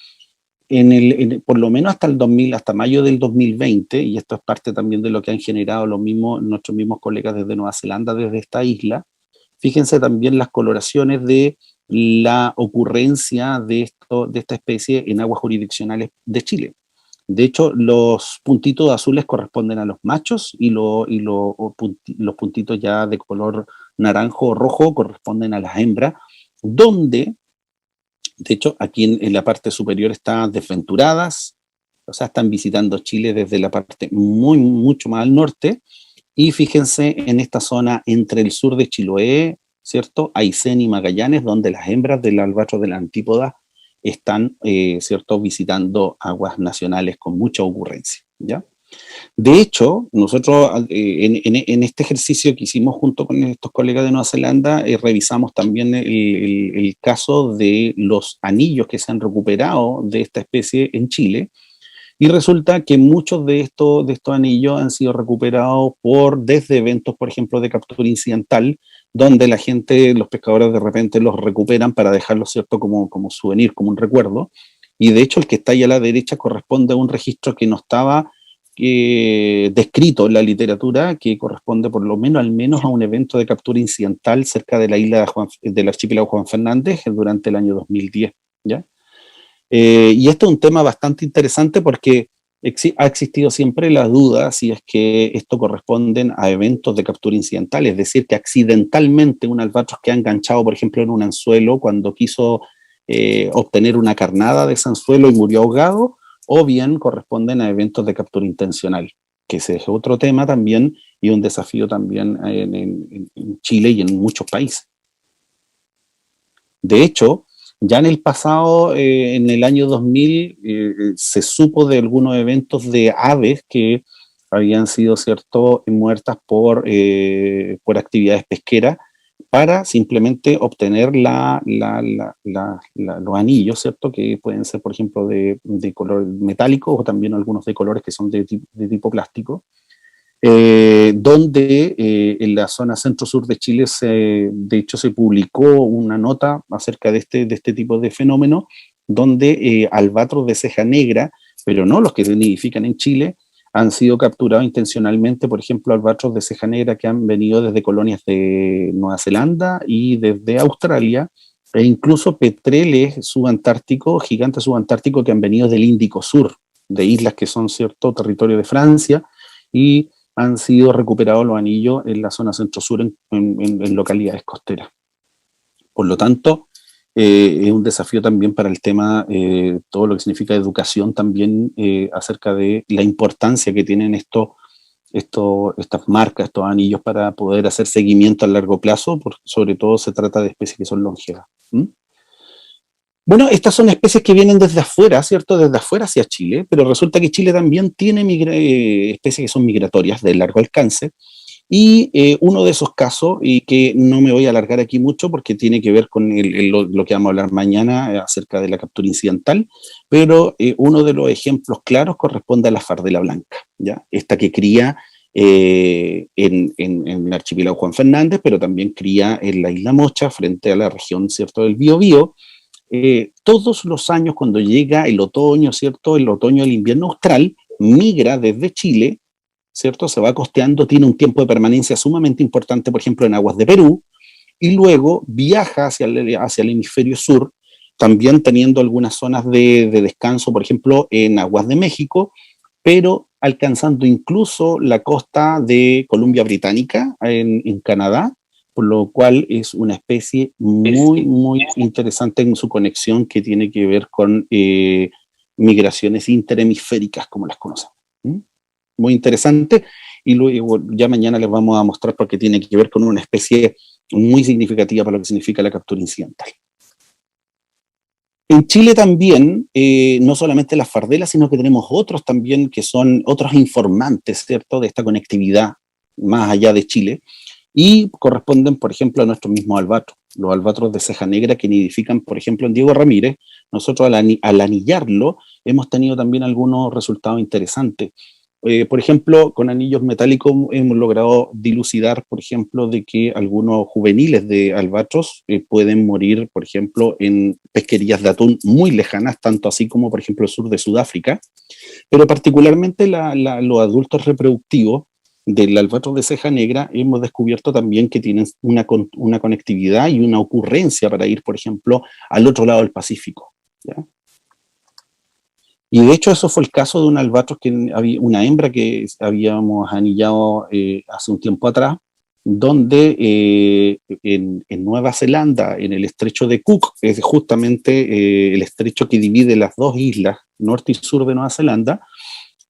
Speaker 3: por lo menos hasta mayo del 2020, y esto es parte también de lo que han generado nuestros mismos colegas desde Nueva Zelanda, desde esta isla. Fíjense también las coloraciones de la ocurrencia de esta especie en aguas jurisdiccionales de Chile. De hecho, los puntitos azules corresponden a los machos, y los puntitos ya de color naranjo o rojo corresponden a las hembras, donde, de hecho, aquí en la parte superior están desventuradas, o sea, están visitando Chile desde la parte mucho más al norte, y fíjense en esta zona entre el sur de Chiloé, ¿cierto?, Aysén y Magallanes, donde las hembras del albatros de la antípoda están, ¿cierto?, visitando aguas nacionales con mucha ocurrencia, ¿ya? De hecho, nosotros en este ejercicio que hicimos junto con estos colegas de Nueva Zelanda, revisamos también el caso de los anillos que se han recuperado de esta especie en Chile, y resulta que muchos de estos anillos han sido recuperados desde eventos, por ejemplo, de captura incidental, donde la gente, los pescadores de repente los recuperan para dejarlos, ¿cierto?, como souvenir, como un recuerdo. Y de hecho el que está ahí a la derecha corresponde a un registro que no estaba descrito en la literatura, que corresponde por lo menos al menos a un evento de captura incidental cerca de la isla del archipiélago Juan Fernández durante el año 2010, ¿ya? Y este es un tema bastante interesante porque ha existido siempre la duda si es que esto corresponden a eventos de captura incidental, es decir, que accidentalmente un albatros que ha enganchado, por ejemplo, en un anzuelo cuando quiso obtener una carnada de ese anzuelo y murió ahogado, o bien corresponden a eventos de captura intencional, que ese es otro tema también y un desafío también en Chile y en muchos países. De hecho, ya en el pasado, en el año 2000, se supo de algunos eventos de aves que habían sido, ¿cierto?, muertas por actividades pesqueras para simplemente obtener los anillos, ¿cierto?, que pueden ser, por ejemplo, de color metálico, o también algunos de colores que son de tipo plástico, donde en la zona centro-sur de Chile de hecho se publicó una nota acerca de este tipo de fenómeno, donde albatros de ceja negra, pero no los que se nidifican en Chile, han sido capturados intencionalmente, por ejemplo, albatros de ceja negra que han venido desde colonias de Nueva Zelanda y desde Australia, e incluso petreles subantárticos, gigantes subantárticos que han venido del Índico Sur, de islas que son, ¿cierto?, territorio de Francia, y han sido recuperados los anillos en la zona centro-sur en localidades costeras. Por lo tanto, es un desafío también para el tema, todo lo que significa educación también, acerca de la importancia que tienen estas marcas, estos anillos, para poder hacer seguimiento a largo plazo, porque sobre todo se trata de especies que son longevas. Bueno, estas son especies que vienen desde afuera, ¿cierto? Desde afuera hacia Chile, pero resulta que Chile también tiene especies que son migratorias de largo alcance, y uno de esos casos, y que no me voy a alargar aquí mucho porque tiene que ver con lo que vamos a hablar mañana acerca de la captura incidental, pero uno de los ejemplos claros corresponde a la fardela blanca, ¿ya? Esta que cría en el archipiélago Juan Fernández, pero también cría en la isla Mocha, frente a la región, ¿cierto?, del Biobío. Todos los años, cuando llega el otoño, ¿cierto?, el otoño del invierno austral, migra desde Chile, ¿cierto?, se va costeando, tiene un tiempo de permanencia sumamente importante, por ejemplo, en aguas de Perú, y luego viaja hacia el hemisferio sur, también teniendo algunas zonas de descanso, por ejemplo, en aguas de México, pero alcanzando incluso la costa de Columbia Británica, en Canadá, por lo cual es una especie muy, muy interesante en su conexión que tiene que ver con migraciones interhemisféricas, como las conocemos. Muy interesante, y luego ya mañana les vamos a mostrar porque tiene que ver con una especie muy significativa para lo que significa la captura incidental. En Chile también, no solamente las fardelas, sino que tenemos otros también que son otros informantes, ¿cierto?, de esta conectividad más allá de Chile, y corresponden, por ejemplo, a nuestros mismos albatros, los albatros de ceja negra que nidifican, por ejemplo, en Diego Ramírez. Nosotros al anillarlo hemos tenido también algunos resultados interesantes. Por ejemplo, con anillos metálicos hemos logrado dilucidar, por ejemplo, de que algunos juveniles de albatros pueden morir, por ejemplo, en pesquerías de atún muy lejanas, tanto así como, por ejemplo, el sur de Sudáfrica, pero particularmente los adultos reproductivos del albatros de ceja negra hemos descubierto también que tienen una conectividad y una ocurrencia para ir, por ejemplo, al otro lado del Pacífico, ¿ya? Y de hecho eso fue el caso de un albatros, que había una hembra que habíamos anillado hace un tiempo atrás, donde en Nueva Zelanda, en el estrecho de Cook, es justamente el estrecho que divide las dos islas, norte y sur de Nueva Zelanda,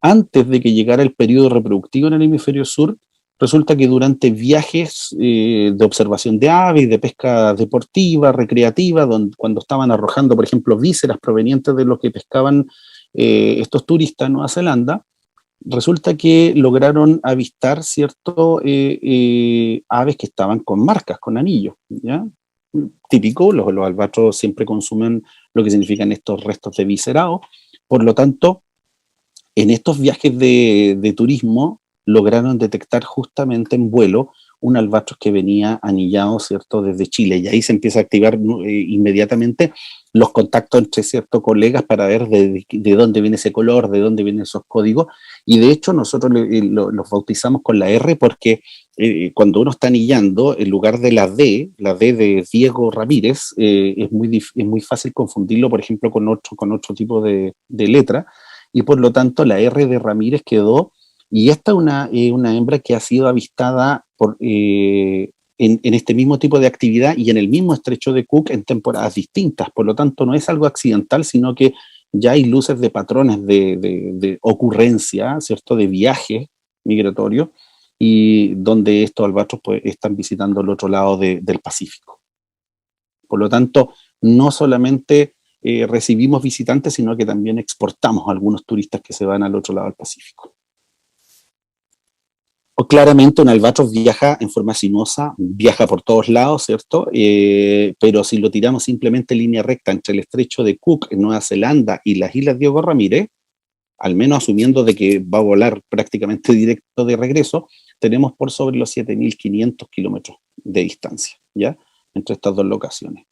Speaker 3: antes de que llegara el periodo reproductivo en el hemisferio sur, resulta que durante viajes de observación de aves y de pesca deportiva, recreativa, cuando estaban arrojando, por ejemplo, vísceras provenientes de lo que pescaban estos turistas en Nueva Zelanda, resulta que lograron avistar cierto aves que estaban con marcas, con anillos, ¿ya? Típico, los albatros siempre consumen lo que significan estos restos de viscerado, por lo tanto, en estos viajes de turismo lograron detectar justamente en vuelo un albatros que venía anillado, ¿cierto?, desde Chile, y ahí se empieza a activar inmediatamente los contactos entre ciertos colegas para ver de dónde viene ese color, de dónde vienen esos códigos, y de hecho nosotros los bautizamos con la R porque cuando uno está anillando, en lugar de la D de Diego Ramírez, es muy fácil confundirlo, por ejemplo, con otro tipo de letra, y por lo tanto la R de Ramírez quedó, y esta es una hembra que ha sido avistada en este mismo tipo de actividad y en el mismo estrecho de Cook en temporadas distintas. Por lo tanto, no es algo accidental, sino que ya hay luces de patrones de ocurrencia, ¿cierto?, de viaje migratorio, y donde estos albatros pues, están visitando el otro lado del Pacífico. Por lo tanto, no solamente recibimos visitantes, sino que también exportamos a algunos turistas que se van al otro lado del Pacífico. O claramente un albatros viaja en forma sinuosa, viaja por todos lados, ¿cierto? Pero si lo tiramos simplemente en línea recta entre el estrecho de Cook en Nueva Zelanda y las islas Diego Ramírez, al menos asumiendo de que va a volar prácticamente directo de regreso, tenemos por sobre los 7.500 kilómetros de distancia, ¿ya?, entre estas dos locaciones.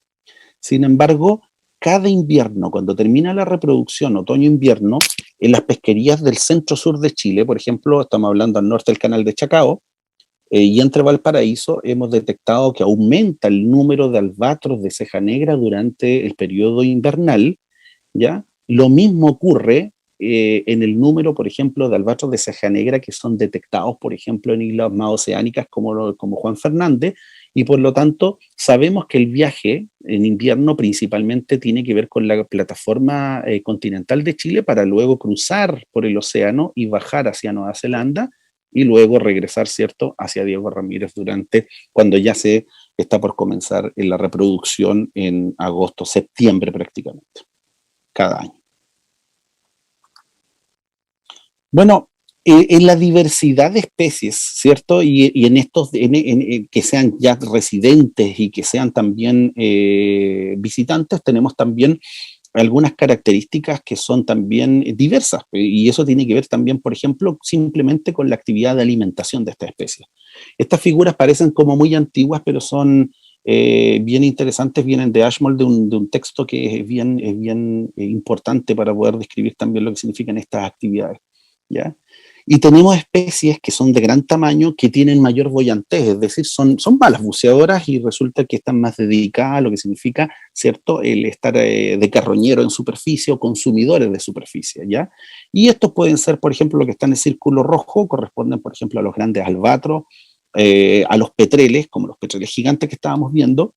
Speaker 3: Sin embargo, cada invierno, cuando termina la reproducción otoño-invierno, en las pesquerías del centro-sur de Chile, por ejemplo, estamos hablando al norte del canal de Chacao, y entre Valparaíso, hemos detectado que aumenta el número de albatros de ceja negra durante el periodo invernal, ¿ya? Lo mismo ocurre en el número, por ejemplo, de albatros de ceja negra que son detectados, por ejemplo, en islas más oceánicas como Juan Fernández, y por lo tanto sabemos que el viaje en invierno principalmente tiene que ver con la plataforma continental de Chile para luego cruzar por el océano y bajar hacia Nueva Zelanda y luego regresar, ¿cierto?, hacia Diego Ramírez cuando ya se está por comenzar en la reproducción en agosto, septiembre prácticamente, cada año. Bueno, en la diversidad de especies, ¿cierto? Y en estos, que sean ya residentes y que sean también visitantes, tenemos también algunas características que son también diversas, y eso tiene que ver también, por ejemplo, simplemente con la actividad de alimentación de estas especies. Estas figuras parecen como muy antiguas, pero son bien interesantes, vienen de Ashmole, de un texto que es bien importante para poder describir también lo que significan estas actividades, ¿ya? Y tenemos especies que son de gran tamaño que tienen mayor boyantez, es decir, son malas buceadoras y resulta que están más dedicadas a lo que significa, ¿cierto?, el estar de carroñero en superficie o consumidores de superficie, ¿ya? Y estos pueden ser, por ejemplo, lo que está en el círculo rojo, corresponden, por ejemplo, a los grandes albatros, a los petreles, como los petreles gigantes que estábamos viendo.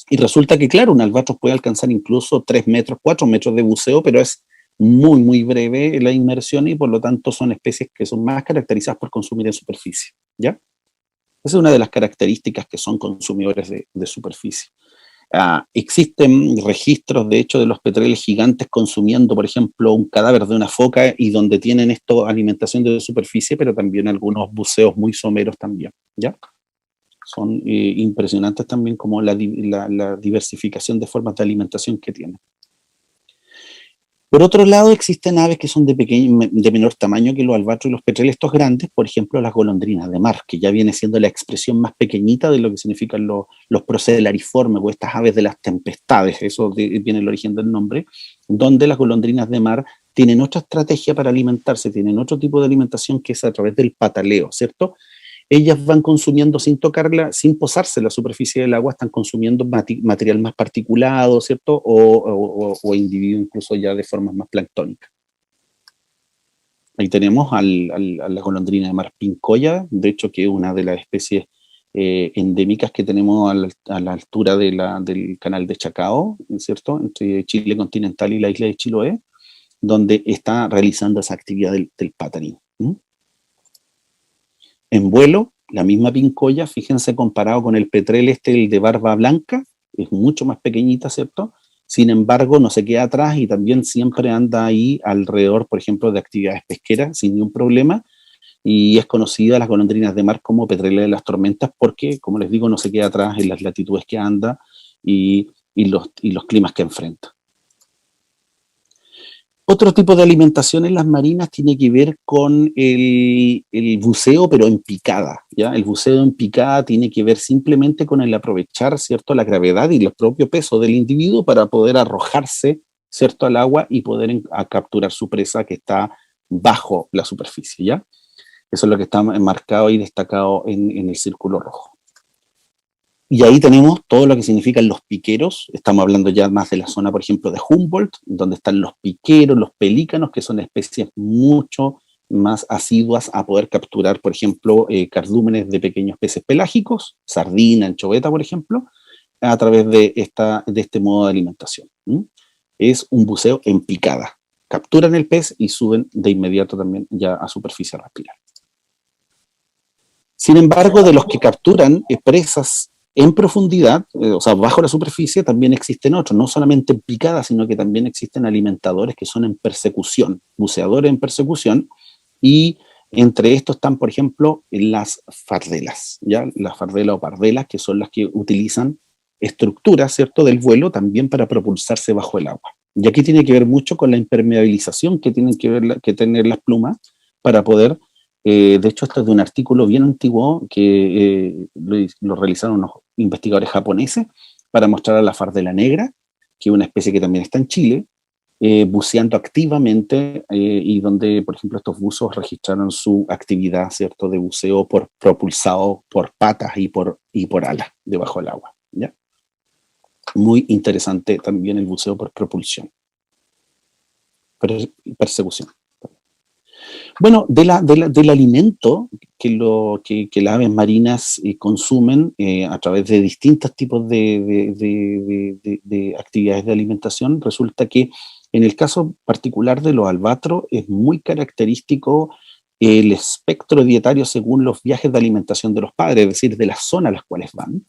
Speaker 3: Y resulta que, claro, un albatros puede alcanzar incluso 3 metros, 4 metros de buceo, pero es muy, muy breve la inmersión y por lo tanto son especies que son más caracterizadas por consumir en superficie, ¿ya? Esa es una de las características que son consumidores de superficie. Existen registros, de hecho, de los petreles gigantes consumiendo, por ejemplo, un cadáver de una foca y donde tienen esto alimentación de superficie, pero también algunos buceos muy someros también, ¿ya? Son impresionantes también como la diversificación de formas de alimentación que tienen. Por otro lado, existen aves que son de menor tamaño que los albatros y los petreles, estos grandes, por ejemplo, las golondrinas de mar, que ya viene siendo la expresión más pequeñita de lo que significan los procedelariformes o estas aves de las tempestades, eso viene el origen del nombre, donde las golondrinas de mar tienen otra estrategia para alimentarse, tienen otro tipo de alimentación que es a través del pataleo, ¿cierto? Ellas van consumiendo sin tocarla, sin posarse en la superficie del agua, están consumiendo material más particulado, ¿cierto? O individuos incluso ya de formas más planctónicas. Ahí tenemos a la golondrina de mar pincoya, de hecho que es una de las especies endémicas que tenemos a la altura del canal de Chacao, ¿cierto? Entre Chile continental y la isla de Chiloé, donde está realizando esa actividad del patarín. En vuelo, la misma pincoya, fíjense, comparado con el petrel el de barba blanca, es mucho más pequeñita, ¿cierto? Sin embargo, no se queda atrás y también siempre anda ahí alrededor, por ejemplo, de actividades pesqueras sin ningún problema, y es conocida las golondrinas de mar como petrele de las tormentas porque, como les digo, no se queda atrás en las latitudes que anda y los climas que enfrenta. Otro tipo de alimentación en las marinas tiene que ver con el buceo, pero en picada, ¿ya? El buceo en picada tiene que ver simplemente con el aprovechar, ¿cierto?, la gravedad y el propio peso del individuo para poder arrojarse, ¿cierto?, al agua y poder capturar su presa que está bajo la superficie, ¿ya? Eso es lo que está marcado y destacado en el círculo rojo. Y ahí tenemos todo lo que significan los piqueros. Estamos hablando ya más de la zona, por ejemplo, de Humboldt, donde están los piqueros, los pelícanos, que son especies mucho más asiduas a poder capturar, por ejemplo, cardúmenes de pequeños peces pelágicos, sardina, anchoveta, por ejemplo, a través de este modo de alimentación. Es un buceo en picada. Capturan el pez y suben de inmediato también ya a superficie a respirar. Sin embargo, de los que capturan presas en profundidad, o sea, bajo la superficie, también existen otros, no solamente en picada, sino que también existen alimentadores que son en persecución, buceadores en persecución, y entre estos están, por ejemplo, las fardelas, ¿ya? Las fardelas o pardelas, que son las que utilizan estructuras, ¿cierto?, del vuelo también para propulsarse bajo el agua. Y aquí tiene que ver mucho con la impermeabilización que tienen que tener las plumas para poder. De hecho, esto es de un artículo bien antiguo que lo realizaron unos investigadores japoneses para mostrar a la fardela negra, que es una especie que también está en Chile, buceando activamente y donde, por ejemplo, estos buzos registraron su actividad, ¿cierto?, de buceo propulsado por patas y por alas debajo del agua, ¿ya? Muy interesante también el buceo por propulsión. Persecución. Bueno, del alimento que las aves marinas consumen a través de distintos tipos de actividades de alimentación, resulta que en el caso particular de los albatros es muy característico el espectro dietario según los viajes de alimentación de los padres, es decir, de las zonas a las cuales van.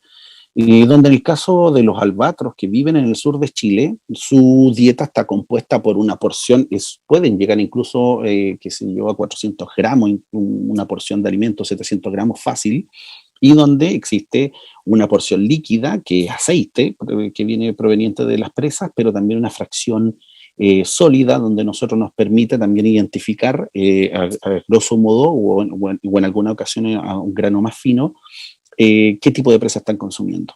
Speaker 3: Donde en el caso de los albatros que viven en el sur de Chile, su dieta está compuesta por una porción, pueden llegar incluso, qué sé yo, a 400 gramos, una porción de alimento, 700 gramos fácil, y donde existe una porción líquida, que es aceite, que viene proveniente de las presas, pero también una fracción sólida, donde nosotros nos permite también identificar, a grosso modo, o en alguna ocasión a un grano más fino, qué tipo de presa están consumiendo.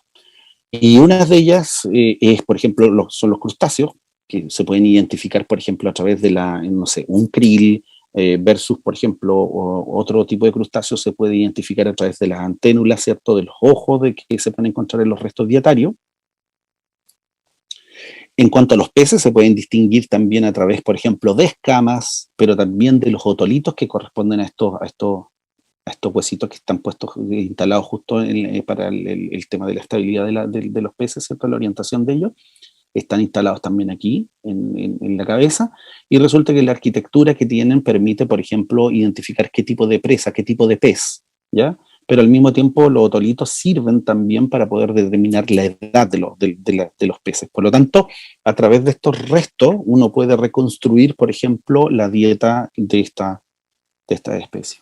Speaker 3: Y una de ellas es, por ejemplo, son los crustáceos, que se pueden identificar, por ejemplo, a través de un krill, versus, por ejemplo, otro tipo de crustáceos se puede identificar a través de las anténulas, ¿cierto?, de los ojos de que se pueden encontrar en los restos dietarios. En cuanto a los peces, se pueden distinguir también a través, por ejemplo, de escamas, pero también de los otolitos que corresponden a estos huesitos que están puestos, instalados justo para el tema de la estabilidad de los peces, ¿cierto?, la orientación de ellos. Están instalados también aquí, en la cabeza, y resulta que la arquitectura que tienen permite, por ejemplo, identificar qué tipo de presa, qué tipo de pez, ¿ya? Pero al mismo tiempo los otolitos sirven también para poder determinar la edad de los peces. Por lo tanto, a través de estos restos, uno puede reconstruir, por ejemplo, la dieta de esta especie.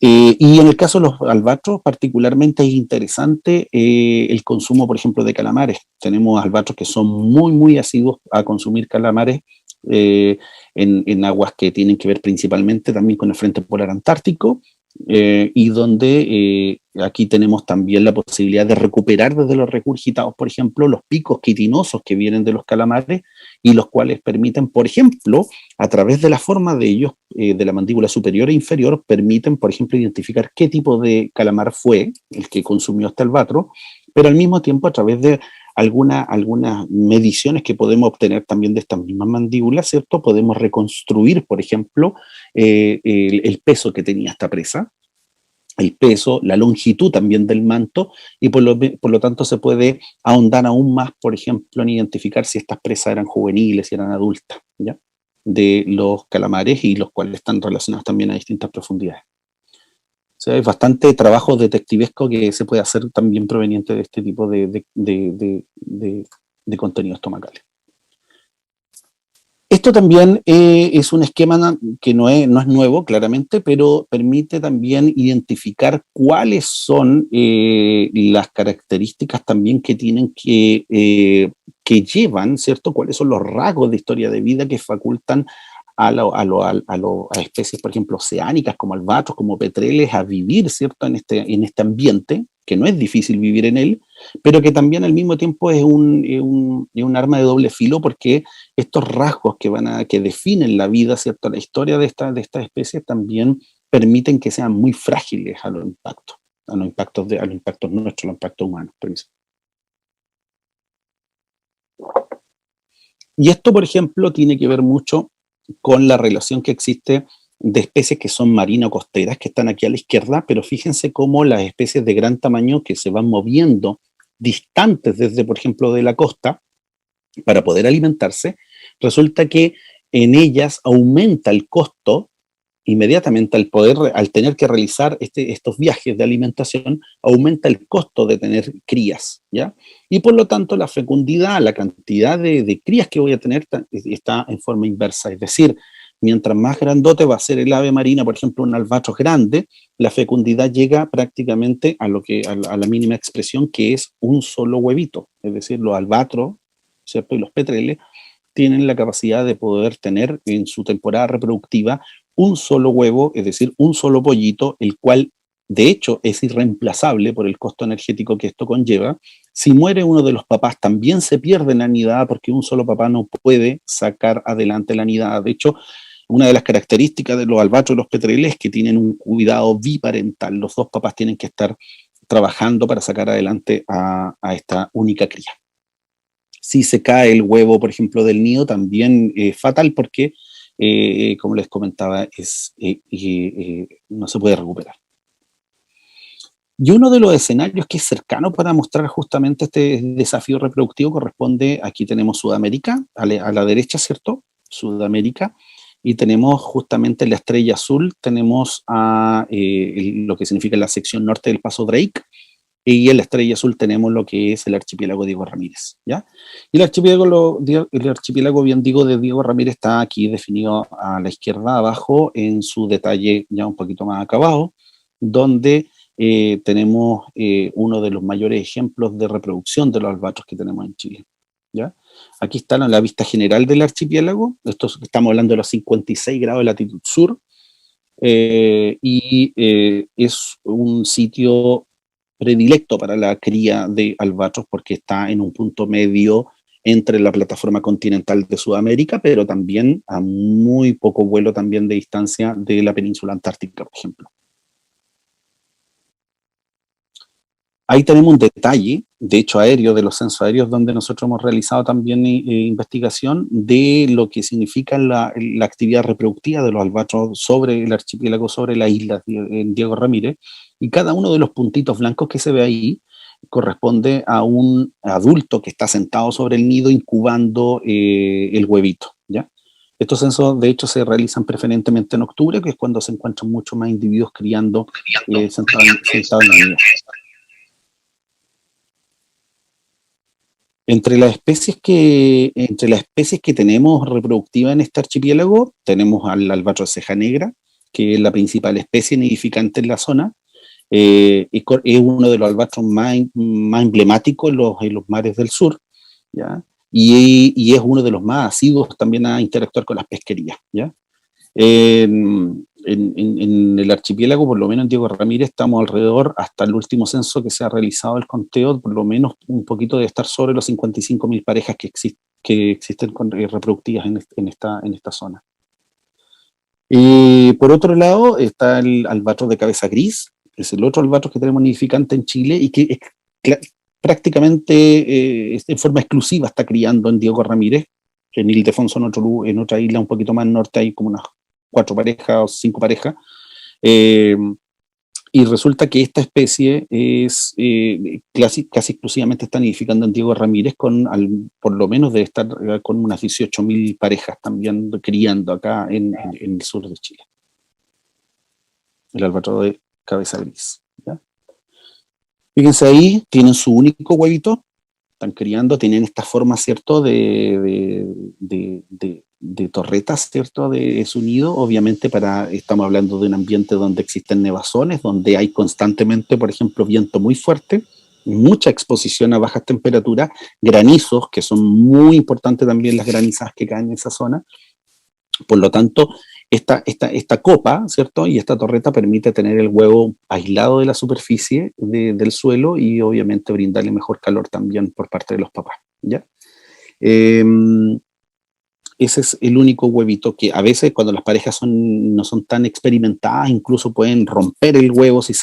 Speaker 3: Y en el caso de los albatros, particularmente es interesante el consumo, por ejemplo, de calamares. Tenemos albatros que son muy, muy asiduos a consumir calamares en aguas que tienen que ver principalmente también con el Frente Polar Antártico, y donde aquí tenemos también la posibilidad de recuperar desde los regurgitados, por ejemplo, los picos quitinosos que vienen de los calamares y los cuales permiten, por ejemplo, a través de la forma de ellos, de la mandíbula superior e inferior, permiten, por ejemplo, identificar qué tipo de calamar fue el que consumió este albatro, pero al mismo tiempo a través de algunas mediciones que podemos obtener también de estas mismas mandíbulas, ¿cierto? Podemos reconstruir, por ejemplo, el peso que tenía esta presa, el peso, la longitud también del manto, y por lo tanto se puede ahondar aún más, por ejemplo, en identificar si estas presas eran juveniles, si eran adultas, ¿ya?, de los calamares, y los cuales están relacionados también a distintas profundidades. O sea, hay bastante trabajo detectivesco que se puede hacer también proveniente de este tipo de contenidos estomacales. Esto también es un esquema que no es nuevo, claramente, pero permite también identificar cuáles son las características también que tienen que llevan, ¿cierto?, cuáles son los rasgos de historia de vida que facultan a especies, por ejemplo, oceánicas, como albatros, como petreles, a vivir, ¿cierto?, en este ambiente, que no es difícil vivir en él, pero que también al mismo tiempo es un arma de doble filo, porque estos rasgos que definen la vida, ¿cierto?, la historia de estas especies, también permiten que sean muy frágiles a los impactos nuestros, a los impactos humanos. Permiso. Y esto, por ejemplo, tiene que ver mucho con la relación que existe de especies que son marino-costeras, que están aquí a la izquierda, pero fíjense cómo las especies de gran tamaño que se van moviendo distantes desde, por ejemplo, de la costa para poder alimentarse, resulta que en ellas aumenta el costo inmediatamente al tener que realizar estos viajes de alimentación, aumenta el costo de tener crías, ¿ya? Y por lo tanto la fecundidad, la cantidad de crías que voy a tener está en forma inversa, es decir, mientras más grandote va a ser el ave marina, por ejemplo un albatros grande, la fecundidad llega prácticamente a la mínima expresión, que es un solo huevito, es decir, los albatros, ¿cierto?, y los petreles tienen la capacidad de poder tener en su temporada reproductiva un solo huevo, es decir, un solo pollito, el cual de hecho es irreemplazable por el costo energético que esto conlleva. Si muere uno de los papás, también se pierde la nidada, porque un solo papá no puede sacar adelante la nidada. De hecho, una de las características de los albatros y los petreles es que tienen un cuidado biparental. Los dos papás tienen que estar trabajando para sacar adelante a esta única cría. Si se cae el huevo, por ejemplo, del nido, también es fatal, porque como les comentaba, no se puede recuperar. Y uno de los escenarios que es cercano para mostrar justamente este desafío reproductivo corresponde, aquí tenemos Sudamérica, a la derecha, ¿cierto? Sudamérica, y tenemos justamente la estrella azul, tenemos lo que significa la sección norte del Paso Drake, y en la estrella azul tenemos lo que es el archipiélago Diego Ramírez, ¿ya? Y el archipiélago, bien digo, de Diego Ramírez está aquí definido a la izquierda abajo, en su detalle ya un poquito más acabado, donde tenemos uno de los mayores ejemplos de reproducción de los albatros que tenemos en Chile, ¿ya? Aquí está la vista general del archipiélago. Estamos hablando de los 56 grados de latitud sur, y es un sitio predilecto para la cría de albatros, porque está en un punto medio entre la plataforma continental de Sudamérica, pero también a muy poco vuelo también de distancia de la península antártica, por ejemplo. Ahí tenemos un detalle, de hecho aéreo, de los censos aéreos, donde nosotros hemos realizado también investigación de lo que significa la actividad reproductiva de los albatros sobre el archipiélago, sobre la isla Diego Ramírez, y cada uno de los puntitos blancos que se ve ahí corresponde a un adulto que está sentado sobre el nido incubando el huevito, ¿ya? Estos censos, de hecho, se realizan preferentemente en octubre, que es cuando se encuentran muchos más individuos criando sentados en el nido. Entre las especies que tenemos reproductivas en este archipiélago, tenemos al albatros de ceja negra, que es la principal especie nidificante en la zona. Es uno de los albatros más emblemáticos en los mares del sur, ¿ya? Y es uno de los más asiduos también a interactuar con las pesquerías, ¿ya? En el archipiélago, por lo menos en Diego Ramírez, estamos alrededor, hasta el último censo que se ha realizado el conteo, por lo menos un poquito de estar sobre los 55.000 parejas que existen reproductivas en esta zona. Por otro lado, está el albatros de cabeza gris, es el otro albatros que tenemos nidificante en Chile y que prácticamente en forma exclusiva está criando en Diego Ramírez. En Ildefonso, en otra isla un poquito más norte, hay como unas 4 parejas o 5 parejas, y resulta que esta especie es casi exclusivamente está nidificando en Diego Ramírez, por lo menos debe estar con unas 18.000 parejas también criando acá en el sur de Chile. El albatros de cabeza gris, ¿ya? Fíjense ahí, tienen su único huevito, están criando, tienen esta forma, ¿cierto?, de torretas, ¿cierto?, de su nido. Obviamente estamos hablando de un ambiente donde existen nevazones, donde hay constantemente, por ejemplo, viento muy fuerte, mucha exposición a bajas temperaturas, granizos, que son muy importantes también las granizadas que caen en esa zona. Por lo tanto, esta copa, ¿cierto?, y esta torreta permite tener el huevo aislado de la superficie del suelo y obviamente brindarle mejor calor también por parte de los papás, ¿ya? Ese es el único huevito que a veces cuando las parejas no son tan experimentadas, incluso pueden romper el huevo si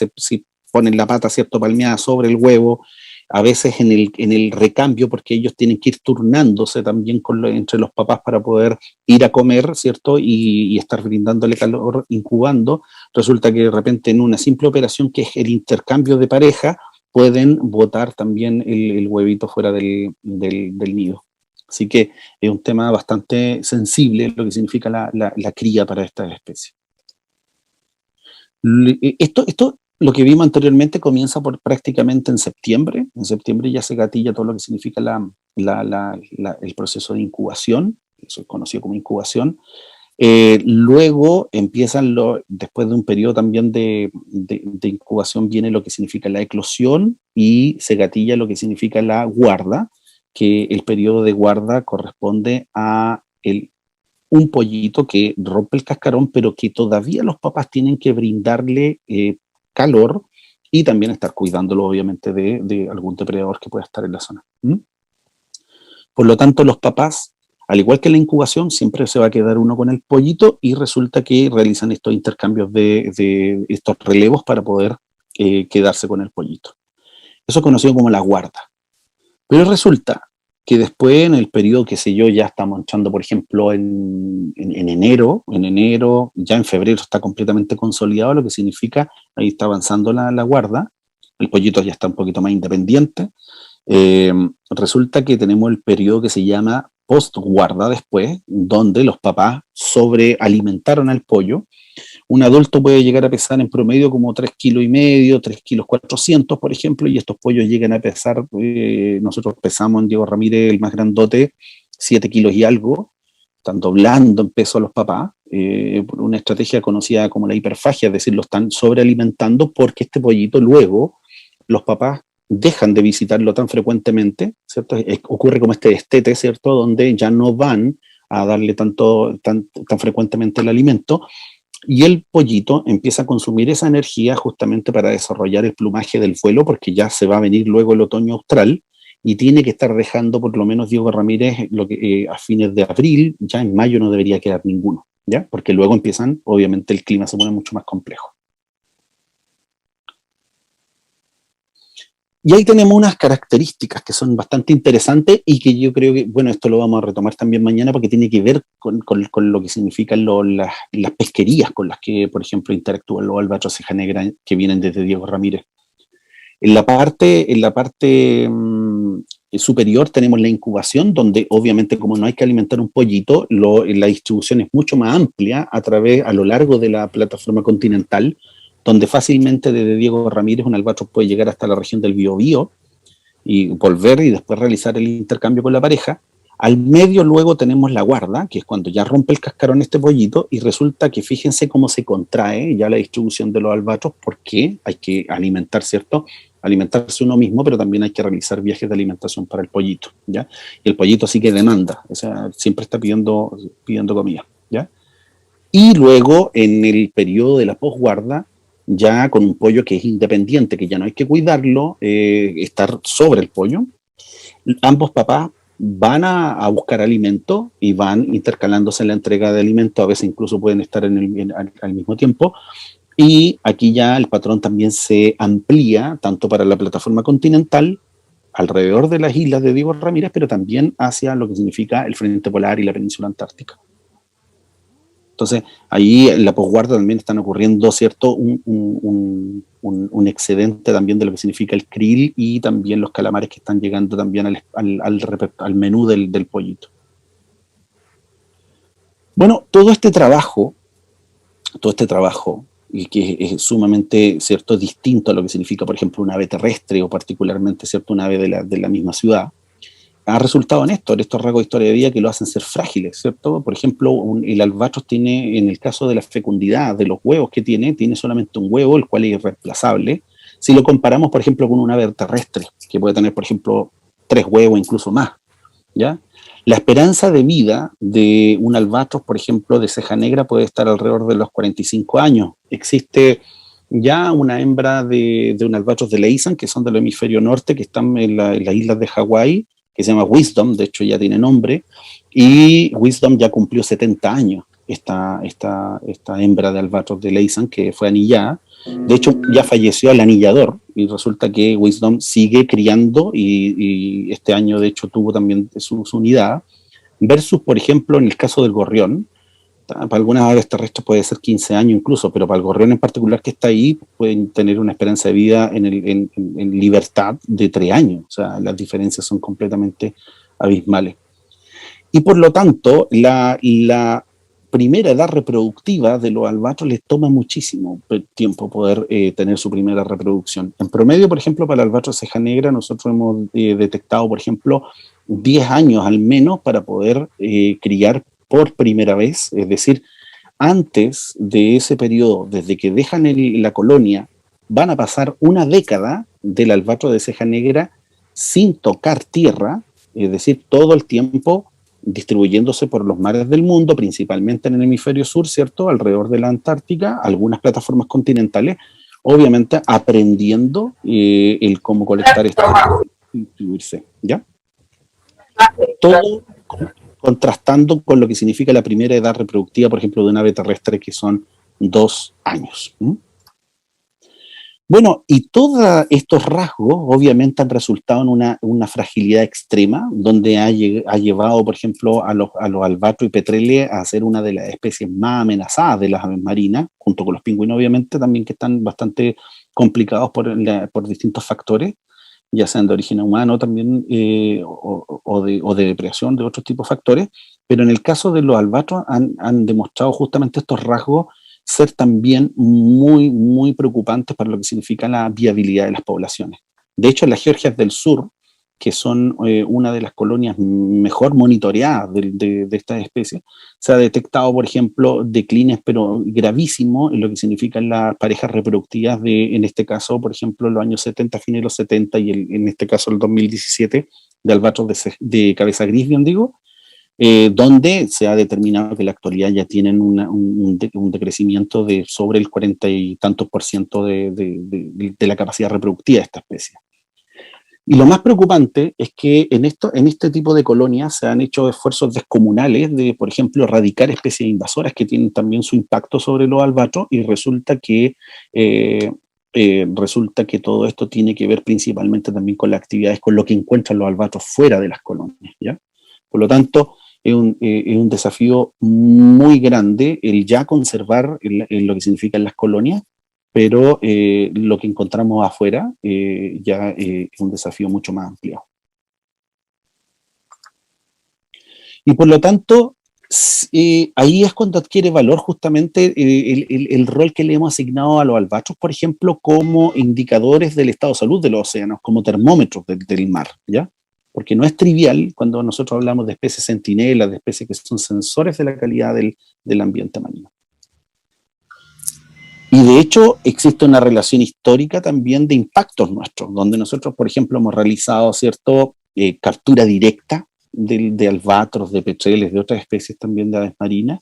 Speaker 3: ponen la pata, ¿cierto?, palmeada sobre el huevo. A veces en el recambio, porque ellos tienen que ir turnándose también entre los papás para poder ir a comer, ¿cierto? Y estar brindándole calor, incubando. Resulta que de repente en una simple operación que es el intercambio de pareja, pueden botar también el huevito fuera del nido. Así que es un tema bastante sensible lo que significa la cría para esta especie. Esto lo que vimos anteriormente comienza prácticamente en septiembre. En septiembre ya se gatilla todo lo que significa el proceso de incubación, eso es conocido como incubación. Luego empiezan, después de un periodo también de incubación, viene lo que significa la eclosión y se gatilla lo que significa la guarda, que el periodo de guarda corresponde a un pollito que rompe el cascarón, pero que todavía los papás tienen que brindarle calor y también estar cuidándolo obviamente de algún depredador que pueda estar en la zona. Por lo tanto, los papás, al igual que en la incubación, siempre se va a quedar uno con el pollito y resulta que realizan estos intercambios de estos relevos para poder quedarse con el pollito. Eso es conocido como la guarda. Pero resulta que después, en el periodo, qué sé yo, ya estamos entrando, por ejemplo, en enero, ya en febrero está completamente consolidado, lo que significa, ahí está avanzando la guarda, el pollito ya está un poquito más independiente. Resulta que tenemos el periodo que se llama post-guarda después, donde los papás sobrealimentaron al pollo. Un adulto puede llegar a pesar en promedio como 3,5 kilos, 3,4 kilos, por ejemplo, y estos pollos llegan a pesar, nosotros pesamos en Diego Ramírez, el más grandote, 7 kilos y algo, están doblando en peso a los papás, por una estrategia conocida como la hiperfagia, es decir, lo están sobrealimentando porque este pollito luego, los papás dejan de visitarlo tan frecuentemente, ¿cierto? Ocurre como este destete, ¿cierto?, donde ya no van a darle tan frecuentemente el alimento, y el pollito empieza a consumir esa energía justamente para desarrollar el plumaje del vuelo, porque ya se va a venir luego el otoño austral, y tiene que estar dejando por lo menos Diego Ramírez a fines de abril. Ya en mayo no debería quedar ninguno, ¿ya? Porque luego empiezan, obviamente el clima se pone mucho más complejo. Y ahí tenemos unas características que son bastante interesantes y que yo creo que, bueno, esto lo vamos a retomar también mañana porque tiene que ver con lo que significan las pesquerías con las que, por ejemplo, interactúan los albatros ceja negra que vienen desde Diego Ramírez. En la parte superior tenemos la incubación, donde obviamente como no hay que alimentar un pollito, la distribución es mucho más amplia a lo largo de la plataforma continental, donde fácilmente desde Diego Ramírez un albatros puede llegar hasta la región del Biobío y volver y después realizar el intercambio con la pareja. Al medio luego tenemos la guarda, que es cuando ya rompe el cascarón este pollito, y resulta que fíjense cómo se contrae ya la distribución de los albatros, porque hay que alimentar, ¿cierto? Alimentarse uno mismo, pero también hay que realizar viajes de alimentación para el pollito, ¿ya? Y el pollito sí que demanda, o sea, siempre está pidiendo comida, ¿ya? Y luego, en el periodo de la posguarda, ya con un pollo que es independiente, que ya no hay que cuidarlo, estar sobre el pollo, ambos papás van a buscar alimento y van intercalándose en la entrega de alimento, a veces incluso pueden estar al mismo tiempo, y aquí ya el patrón también se amplía, tanto para la plataforma continental, alrededor de las islas de Diego Ramírez, pero también hacia lo que significa el frente polar y la península antártica. Entonces, ahí en la posguarda también están ocurriendo, ¿cierto?, un excedente también de lo que significa el krill y también los calamares que están llegando también al menú del pollito. Bueno, todo este trabajo, y que es sumamente, ¿cierto?, distinto a lo que significa, por ejemplo, un ave terrestre o particularmente, ¿cierto?, un ave de la misma ciudad, ha resultado en estos rasgos de historia de vida que lo hacen ser frágiles, ¿cierto? Por ejemplo, el albatros tiene, en el caso de la fecundidad de los huevos que tiene solamente un huevo, el cual es irreemplazable. Si lo comparamos, por ejemplo, con un ave terrestre, que puede tener, por ejemplo, 3 huevos, incluso más, ¿ya? La esperanza de vida de un albatros, por ejemplo, de ceja negra puede estar alrededor de los 45 años. Existe ya una hembra de un albatros de Laysan, que son del hemisferio norte, que están en las islas de Hawái, que se llama Wisdom, de hecho ya tiene nombre, y Wisdom ya cumplió 70 años, esta hembra de albatros de Laysan, que fue anillada. De hecho ya falleció el anillador, y resulta que Wisdom sigue criando, y este año de hecho tuvo también su unidad, versus por ejemplo en el caso del gorrión. Para algunas aves terrestres puede ser 15 años incluso, pero para el gorrión en particular que está ahí, pueden tener una esperanza de vida en libertad de 3 años. O sea, las diferencias son completamente abismales. Y por lo tanto, la primera edad reproductiva de los albatros les toma muchísimo tiempo poder tener su primera reproducción. En promedio, por ejemplo, para el albatros ceja negra, nosotros hemos detectado, por ejemplo, 10 años al menos para poder criar por primera vez, es decir, antes de ese periodo, desde que dejan la colonia, van a pasar una década del albatros de ceja negra sin tocar tierra, es decir, todo el tiempo distribuyéndose por los mares del mundo, principalmente en el hemisferio sur, ¿cierto?, alrededor de la Antártica, algunas plataformas continentales, obviamente aprendiendo el cómo colectar esto y distribuirse, ¿ya? Todo contrastando con lo que significa la primera edad reproductiva, por ejemplo, de un ave terrestre, que son 2 años. Bueno, y todos estos rasgos obviamente han resultado en una fragilidad extrema, donde ha llevado, por ejemplo, a los albatros y petreles a ser una de las especies más amenazadas de las aves marinas, junto con los pingüinos, obviamente, también, que están bastante complicados por distintos factores, ya sean de origen humano también, o de depredación, de otros tipos de factores, pero en el caso de los albatros han demostrado justamente estos rasgos ser también muy, muy preocupantes para lo que significa la viabilidad de las poblaciones. De hecho, en las Georgias del Sur, que son una de las colonias mejor monitoreadas de estas especies, se ha detectado, por ejemplo, declines, pero gravísimos, en lo que significan las parejas reproductivas en este caso, por ejemplo, en los años 70, fines de los 70, y en este caso el 2017, de albatros de cabeza gris, bien digo, donde se ha determinado que en la actualidad ya tienen un decrecimiento de sobre el 40 y tantos % de la capacidad reproductiva de esta especie. Y lo más preocupante es que en este tipo de colonias se han hecho esfuerzos descomunales de, por ejemplo, erradicar especies invasoras que tienen también su impacto sobre los albatros, y resulta que todo esto tiene que ver principalmente también con las actividades, con lo que encuentran los albatros fuera de las colonias, ¿ya? Por lo tanto, es un desafío muy grande el ya conservar lo que significan las colonias, pero lo que encontramos afuera ya es un desafío mucho más amplio. Y por lo tanto, ahí es cuando adquiere valor justamente el rol que le hemos asignado a los albatros, por ejemplo, como indicadores del estado de salud de los océanos, como termómetros del mar, ¿ya? Porque no es trivial cuando nosotros hablamos de especies centinelas, de especies que son sensores de la calidad del ambiente marino. Y de hecho existe una relación histórica también de impactos nuestros, donde nosotros, por ejemplo, hemos realizado captura directa de albatros, de petreles, de otras especies también de aves marinas,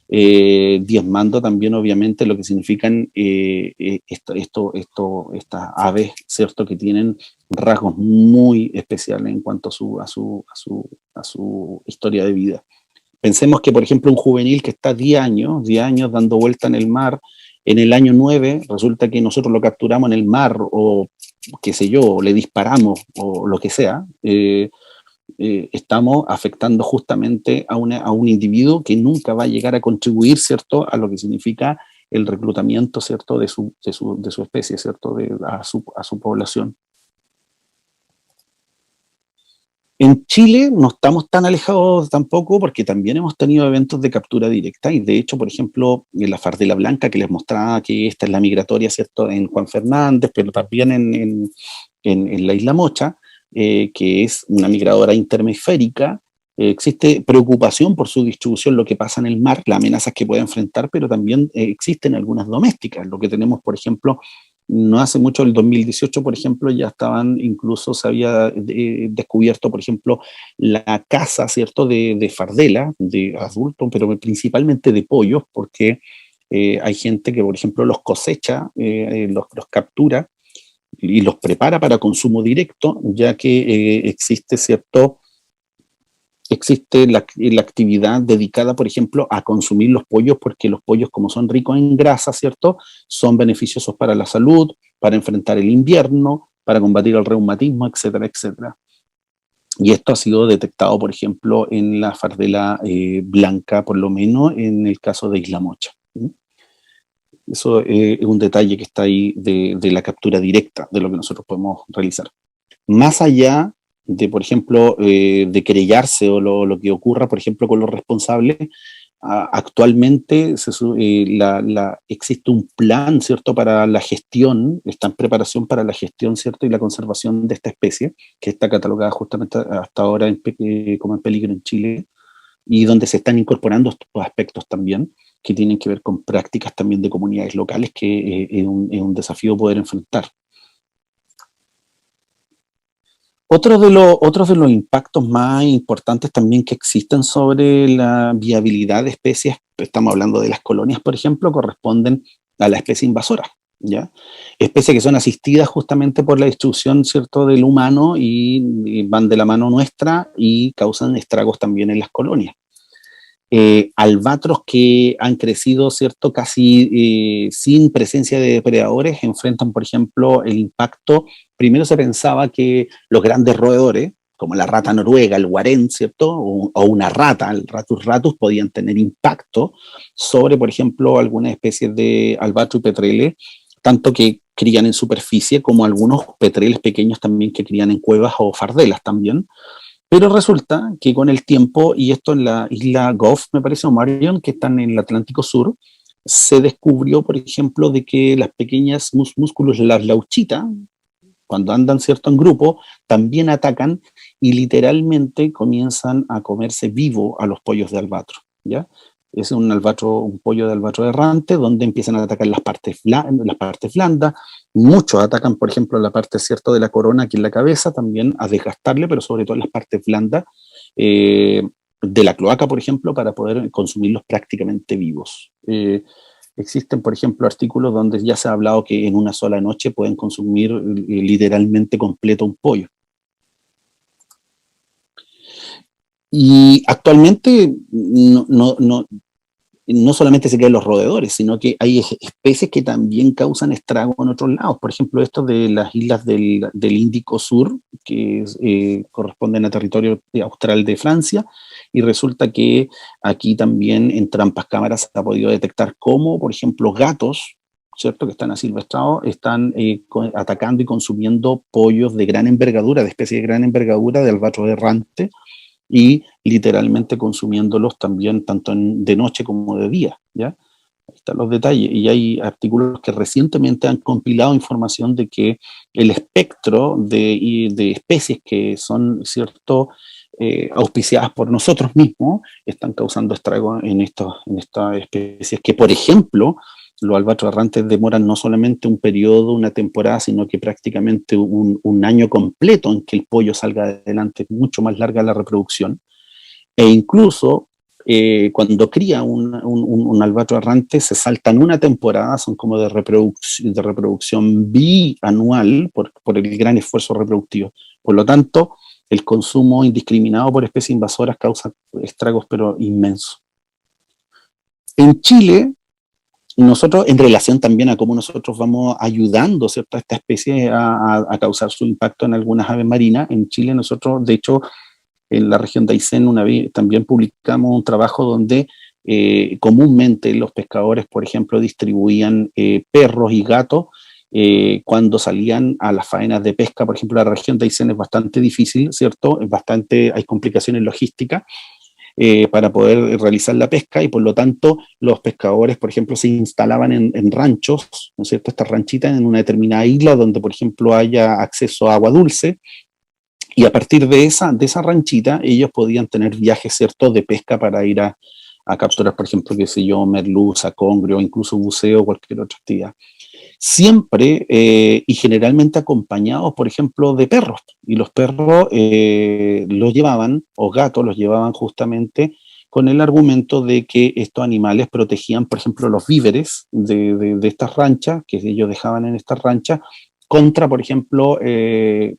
Speaker 3: diezmando también obviamente lo que significan estas aves, ¿cierto?, que tienen rasgos muy especiales en cuanto a su historia de vida. Pensemos que, por ejemplo, un juvenil que está 10 años dando vuelta en el mar, en el año 9 resulta que nosotros lo capturamos en el mar, o qué sé yo, le disparamos, o lo que sea, estamos afectando justamente a un individuo que nunca va a llegar a contribuir, ¿cierto?, a lo que significa el reclutamiento, ¿cierto?, de su especie, ¿cierto?, a su población. En Chile no estamos tan alejados tampoco, porque también hemos tenido eventos de captura directa, y de hecho, por ejemplo, en la fardela blanca que les mostraba, que esta es la migratoria, ¿cierto?, en Juan Fernández, pero también en la Isla Mocha, que es una migradora interhemisférica. Existe preocupación por su distribución, lo que pasa en el mar, las amenazas que puede enfrentar, pero también existen algunas domésticas. Lo que tenemos, por ejemplo, no hace mucho, el 2018, por ejemplo, ya incluso se había descubierto, por ejemplo, la caza, ¿cierto?, de fardela, de adultos, pero principalmente de pollos, porque hay gente que, por ejemplo, los cosecha, los captura y los prepara para consumo directo, ya que existe la actividad dedicada, por ejemplo, a consumir los pollos, porque los pollos, como son ricos en grasa, ¿cierto?, son beneficiosos para la salud, para enfrentar el invierno, para combatir el reumatismo, etcétera, etcétera. Y esto ha sido detectado, por ejemplo, en la fardela blanca, por lo menos en el caso de Isla Mocha. Eso es un detalle que está ahí de la captura directa de lo que nosotros podemos realizar. Más allá de, por ejemplo, de querellarse o lo que ocurra, por ejemplo, con los responsables, actualmente existe un plan, ¿cierto?, para la gestión, está en preparación para la gestión, ¿cierto?, y la conservación de esta especie, que está catalogada justamente hasta ahora como en peligro en Chile, y donde se están incorporando estos aspectos también, que tienen que ver con prácticas también de comunidades locales, que es un desafío poder enfrentar. Otros de los impactos más importantes también que existen sobre la viabilidad de especies, estamos hablando de las colonias, por ejemplo, corresponden a la especie invasora, ¿ya? Especies que son asistidas justamente por la distribución, ¿cierto?, del humano, y van de la mano nuestra y causan estragos también en las colonias. Albatros que han crecido, ¿cierto?, casi sin presencia de depredadores, enfrentan, por ejemplo, el impacto. Primero se pensaba que los grandes roedores, como la rata noruega, el guarén, ¿cierto?, o una rata, el ratus ratus, podían tener impacto sobre, por ejemplo, algunas especies de albatros y petreles, tanto que crían en superficie, como algunos petreles pequeños también que crían en cuevas o fardelas también. Pero resulta que con el tiempo, y esto en la isla Gough, me parece, o Marion, que están en el Atlántico Sur, se descubrió, por ejemplo, de que las pequeñas músculos, las lauchitas, cuando andan, ¿cierto?, en grupo, también atacan y literalmente comienzan a comerse vivo a los pollos de albatro, ¿ya? Es un pollo de albatro errante, donde empiezan a atacar las partes blandas. Muchos atacan, por ejemplo, la parte, ¿cierto?, de la corona, aquí en la cabeza, también a desgastarle, pero sobre todo en las partes blandas de la cloaca, por ejemplo, para poder consumirlos prácticamente vivos. Existen, por ejemplo, artículos donde ya se ha hablado que en una sola noche pueden consumir literalmente completo un pollo. Y actualmente no solamente se quedan los roedores, sino que hay especies que también causan estrago en otros lados. Por ejemplo, esto de las islas del Índico Sur, que corresponden a territorio austral de Francia, y resulta que aquí también en trampas cámaras se ha podido detectar cómo, por ejemplo, gatos, ¿cierto?, que están asilvestrados, están atacando y consumiendo pollos de gran envergadura, de especies de gran envergadura, de albatros errante, y literalmente consumiéndolos también tanto de noche como de día, ¿ya? Ahí están los detalles. Y hay artículos que recientemente han compilado información de que el espectro de especies que son, ¿cierto?, auspiciadas por nosotros mismos, están causando estragos en estas especies que, por ejemplo, los albatros errantes demoran no solamente un periodo, una temporada, sino que prácticamente un año completo en que el pollo salga adelante, mucho más larga la reproducción. E incluso cuando cría un albatro errante, se saltan una temporada, son como de reproducción bianual por el gran esfuerzo reproductivo. Por lo tanto, el consumo indiscriminado por especies invasoras causa estragos pero inmensos. En Chile, nosotros, en relación también a cómo nosotros vamos ayudando, ¿cierto?, a esta especie a causar su impacto en algunas aves marinas, en Chile nosotros, de hecho, en la región de Aysén una vez también publicamos un trabajo donde comúnmente los pescadores, por ejemplo, distribuían perros y gatos cuando salían a las faenas de pesca. Por ejemplo, la región de Aysén es bastante difícil, ¿cierto? Hay complicaciones logísticas para poder realizar la pesca, y por lo tanto los pescadores, por ejemplo, se instalaban en ranchos, ¿no es cierto?, estas ranchitas en una determinada isla donde, por ejemplo, haya acceso a agua dulce, y a partir de esa ranchita ellos podían tener viajes, ¿cierto?, de pesca para ir a capturar, por ejemplo, qué sé yo, merluza, congrio, incluso buceo, cualquier otra actividad. Siempre y generalmente acompañados, por ejemplo, de perros. Y los perros los llevaban, o gatos los llevaban justamente con el argumento de que estos animales protegían, por ejemplo, los víveres de estas ranchas, que ellos dejaban en estas ranchas, contra, por ejemplo,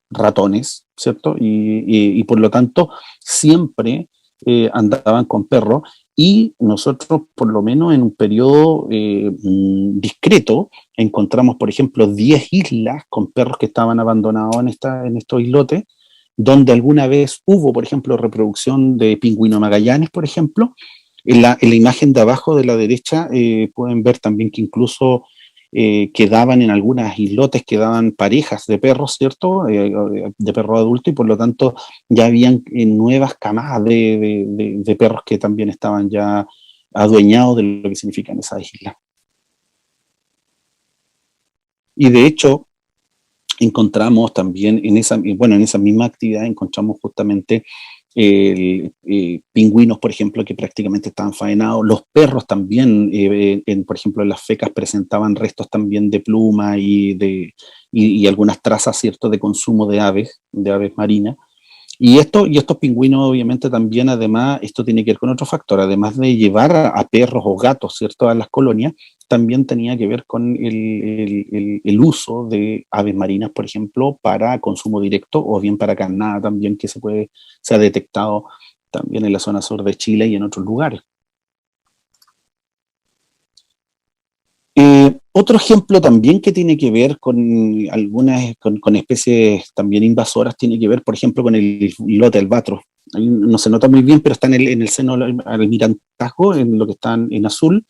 Speaker 3: ratones, ¿cierto? Y por lo tanto, siempre andaban con perros, y nosotros, por lo menos en un periodo discreto, encontramos, por ejemplo, 10 islas con perros que estaban abandonados en estos islotes, donde alguna vez hubo, por ejemplo, reproducción de pingüino Magallanes, por ejemplo. En la imagen de abajo de la derecha pueden ver también que incluso quedaban en algunas islotes, quedaban parejas de perros, ¿cierto?, de perro adulto, y por lo tanto ya habían nuevas camadas de perros que también estaban ya adueñados de lo que significan esas islas. Y de hecho, encontramos también en esa misma actividad, encontramos justamente pingüinos, por ejemplo, que prácticamente estaban faenados. Los perros también, por ejemplo, en las fecas presentaban restos también de pluma y algunas trazas, ¿cierto?, de consumo de aves marinas. Y estos pingüinos, obviamente, también, además, esto tiene que ver con otro factor, además de llevar a perros o gatos, ¿cierto?, a las colonias, también tenía que ver con el uso de aves marinas, por ejemplo, para consumo directo, o bien para carnada también, que se ha detectado también en la zona sur de Chile y en otros lugares. Otro ejemplo también que tiene que ver con algunas con especies también invasoras, tiene que ver, por ejemplo, con el islote albatros. Ahí no se nota muy bien, pero está en el seno almirantazgo, en lo que está en azul,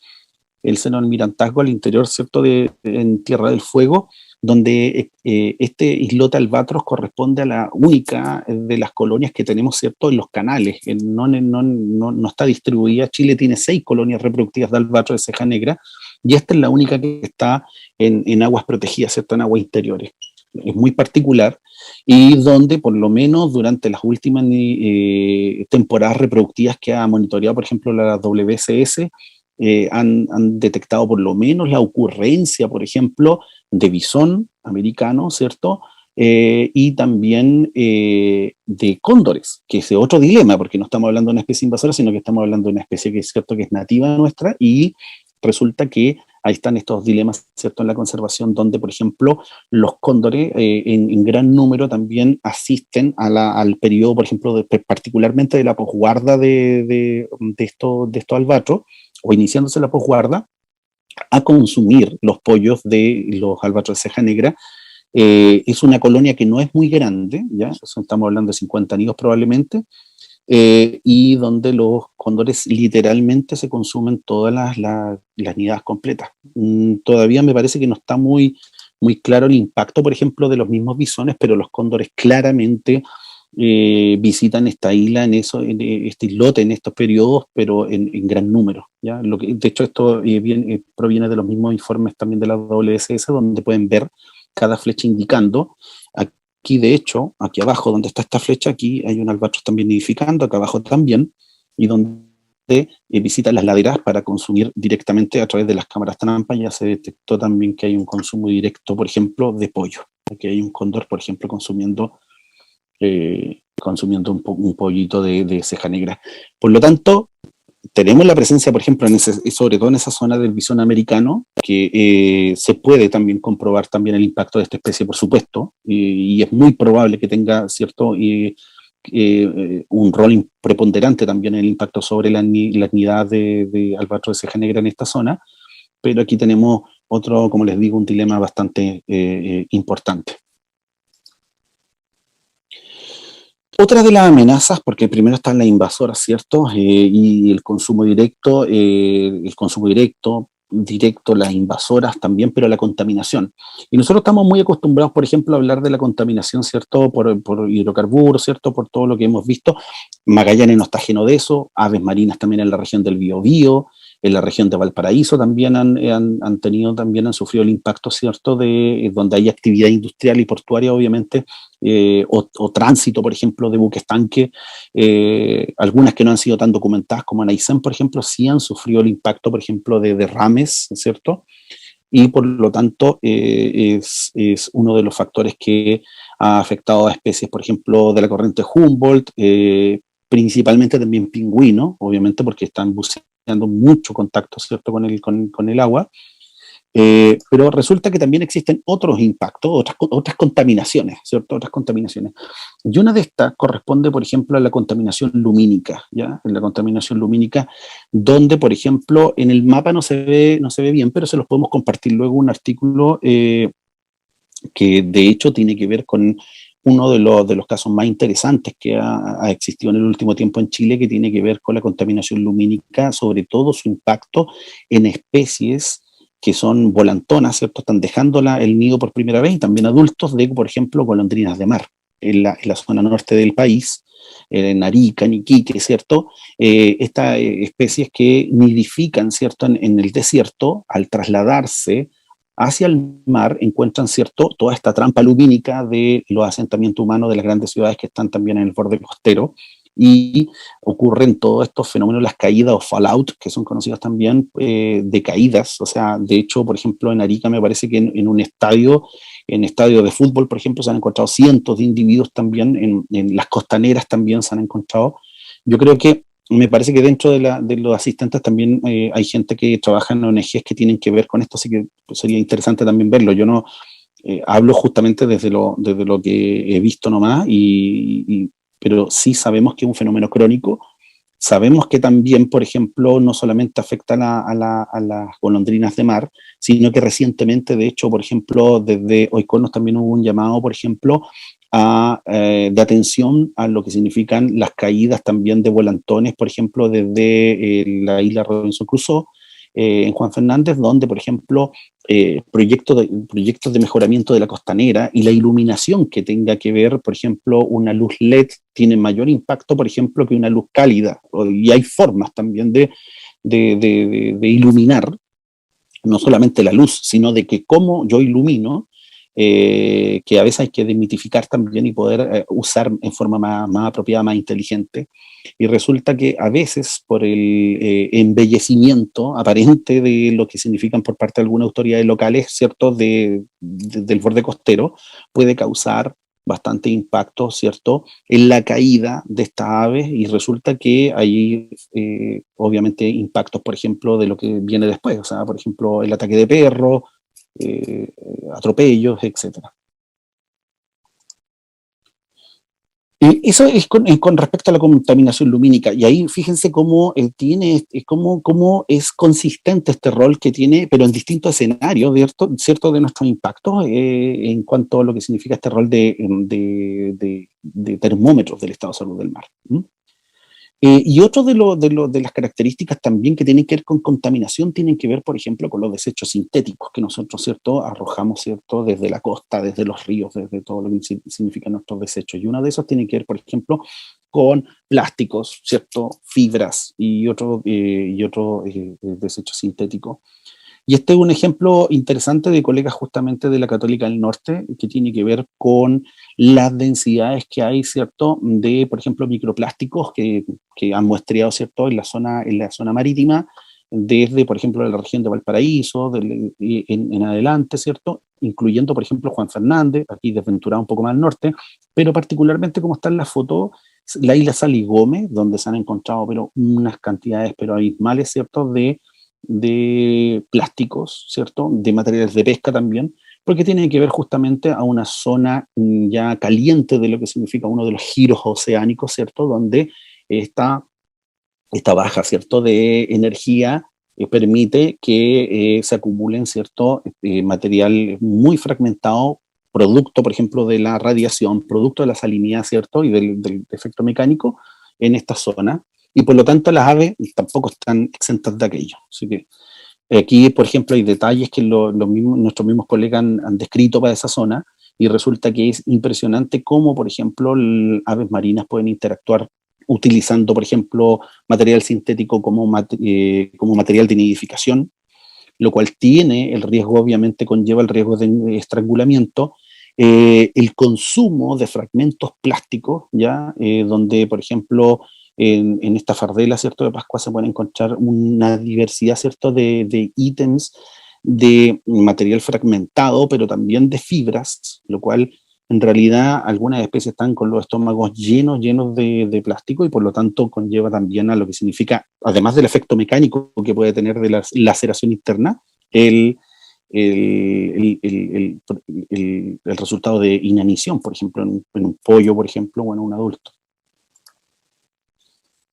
Speaker 3: el seno almirantazgo al interior, ¿cierto?, en Tierra del Fuego, donde este islote albatros corresponde a la única de las colonias que tenemos, ¿cierto?, en los canales. No está distribuida. Chile tiene 6 colonias reproductivas de albatros de ceja negra, y esta es la única que está en aguas protegidas, ¿cierto?, en aguas interiores. Es muy particular, y donde por lo menos durante las últimas temporadas reproductivas que ha monitoreado, por ejemplo, la WCS, han detectado por lo menos la ocurrencia, por ejemplo, de bisón americano, ¿cierto?, y también de cóndores, que es otro dilema, porque no estamos hablando de una especie invasora, sino que estamos hablando de una especie que es cierto que es nativa nuestra, y resulta que ahí están estos dilemas, ¿cierto?, en la conservación, donde, por ejemplo, los cóndores en gran número también asisten al periodo, por ejemplo, particularmente de la posguarda de estos albatros, o iniciándose la posguarda, a consumir los pollos de los albatros de ceja negra. Es una colonia que no es muy grande, ¿ya? Estamos hablando de 50 nidos probablemente, y donde los cóndores literalmente se consumen todas las nidadas completas. Todavía me parece que no está muy claro el impacto, por ejemplo, de los mismos bisones, pero los cóndores claramente visitan esta isla, este islote en estos periodos, pero en gran número, ¿ya? De hecho, esto proviene de los mismos informes también de la WSS, donde pueden ver cada flecha indicando. Aquí, de hecho, aquí abajo donde está esta flecha, aquí hay un albatros también nidificando, acá abajo también, y donde visitan las laderas para consumir directamente a través de las cámaras trampa. Ya se detectó también que hay un consumo directo, por ejemplo, de pollo. Aquí hay un cóndor, por ejemplo, consumiendo un pollito de ceja negra. Por lo tanto, tenemos la presencia, por ejemplo, sobre todo en esa zona del bisón americano, que se puede también comprobar también el impacto de esta especie, por supuesto, y es muy probable que tenga cierto un rol preponderante también en el impacto sobre la nidad de albatros de ceja negra en esta zona, pero aquí tenemos otro, como les digo, un dilema bastante importante. Otra de las amenazas, porque primero están las invasoras, ¿cierto? Y el consumo directo, las invasoras también, pero la contaminación. Y nosotros estamos muy acostumbrados, por ejemplo, a hablar de la contaminación, ¿cierto? Por hidrocarburos, ¿cierto? Por todo lo que hemos visto. Magallanes no está ajeno de eso, aves marinas también en la región del Biobío, en la región de Valparaíso también han sufrido el impacto, ¿cierto?, de donde hay actividad industrial y portuaria, obviamente, o tránsito, por ejemplo, de buques tanque. Algunas que no han sido tan documentadas, como en Aysén, por ejemplo, sí han sufrido el impacto, por ejemplo, de derrames, ¿cierto? Y por lo tanto es uno de los factores que ha afectado a especies, por ejemplo, de la corriente Humboldt, principalmente también pingüinos, obviamente porque están buceando mucho contacto, ¿cierto?, con el agua, pero resulta que también existen otros impactos, otras contaminaciones, ¿cierto?, otras contaminaciones. Y una de estas corresponde, por ejemplo, a la contaminación lumínica, ¿ya? En la contaminación lumínica, donde, por ejemplo, en el mapa no se ve bien, pero se los podemos compartir luego un artículo que de hecho tiene que ver con uno de los casos más interesantes que ha existido en el último tiempo en Chile, que tiene que ver con la contaminación lumínica, sobre todo su impacto en especies que son volantonas, ¿cierto? Están dejando el nido por primera vez, y también adultos de, por ejemplo, golondrinas de mar, en la zona norte del país, en Arica, en Iquique, ¿cierto? Estas especies que nidifican, ¿cierto?, en el desierto, al trasladarse hacia el mar, encuentran, ¿cierto?, toda esta trampa lumínica de los asentamientos humanos de las grandes ciudades que están también en el borde costero, y ocurren todos estos fenómenos, las caídas o fallout, que son conocidos también, de caídas. O sea, de hecho, por ejemplo, en Arica me parece que en un estadio de fútbol, por ejemplo, se han encontrado cientos de individuos también, en las costaneras también se han encontrado. Yo creo que me parece que dentro de los asistentes también hay gente que trabaja en ONGs que tienen que ver con esto, así que sería interesante también verlo. Yo no hablo justamente desde lo que he visto nomás, pero sí sabemos que es un fenómeno crónico. Sabemos que también, por ejemplo, no solamente afecta a las golondrinas de mar, sino que recientemente, de hecho, por ejemplo, desde Oikonos también hubo un llamado, por ejemplo, de atención a lo que significan las caídas también de volantones, por ejemplo, desde la isla Robinson Crusoe, en Juan Fernández, donde, por ejemplo, proyectos de mejoramiento de la costanera y la iluminación que tenga que ver, por ejemplo, una luz LED tiene mayor impacto, por ejemplo, que una luz cálida, y hay formas también de iluminar, no solamente la luz, sino de que cómo yo ilumino, que a veces hay que desmitificar también y poder usar en forma más apropiada, más inteligente. Y resulta que a veces, por el embellecimiento aparente de lo que significan por parte de algunas autoridades locales, ¿cierto?, del borde costero, puede causar bastante impacto, ¿cierto?, en la caída de estas aves, y resulta que hay obviamente impactos, por ejemplo, de lo que viene después, o sea, por ejemplo, el ataque de perros, atropellos, etcétera. Eso es con respecto a la contaminación lumínica, y ahí fíjense cómo cómo es consistente este rol que tiene, pero en distintos escenarios, ¿cierto? De nuestros impactos en cuanto a lo que significa este rol de termómetros del estado de salud del mar. Y otro de las características también que tienen que ver con contaminación tienen que ver, por ejemplo, con los desechos sintéticos que nosotros, ¿cierto?, arrojamos, ¿cierto?, desde la costa, desde los ríos, desde todo lo que significan nuestros desechos. Y uno de esos tiene que ver, por ejemplo, con plásticos, ¿cierto?, fibras y otro desechos sintéticos. Y este es un ejemplo interesante de colegas justamente de la Católica del Norte, que tiene que ver con las densidades que hay, ¿cierto?, de, por ejemplo, microplásticos que han muestreado, ¿cierto?, en la zona marítima, desde, por ejemplo, la región de Valparaíso, en adelante, ¿cierto?, incluyendo, por ejemplo, Juan Fernández, aquí desventurado un poco más al norte, pero particularmente como está en la foto, la isla Saligome, donde se han encontrado pero unas cantidades pero abismales, ¿cierto?, de plásticos, ¿cierto?, de materiales de pesca también, porque tiene que ver justamente a una zona ya caliente de lo que significa uno de los giros oceánicos, ¿cierto?, donde esta baja, ¿cierto?, de energía permite que se acumulen, ¿cierto?, material muy fragmentado, producto, por ejemplo, de la radiación, producto de la salinidad, ¿cierto?, y del efecto mecánico en esta zona. Y por lo tanto las aves tampoco están exentas de aquello. Así que aquí, por ejemplo, hay detalles que nuestros mismos colegas han descrito para esa zona, y resulta que es impresionante cómo, por ejemplo, aves marinas pueden interactuar utilizando, por ejemplo, material sintético como material de nidificación, lo cual tiene el riesgo, obviamente conlleva el riesgo de estrangulamiento, el consumo de fragmentos plásticos, ¿ya? Donde, por ejemplo, en esta fardela, ¿cierto?, de Pascua se puede encontrar una diversidad, ¿cierto?, de ítems de material fragmentado, pero también de fibras, lo cual en realidad algunas especies están con los estómagos llenos de plástico, y por lo tanto conlleva también a lo que significa, además del efecto mecánico que puede tener de la laceración interna, el resultado de inanición, por ejemplo, en un pollo, por ejemplo, o en un adulto.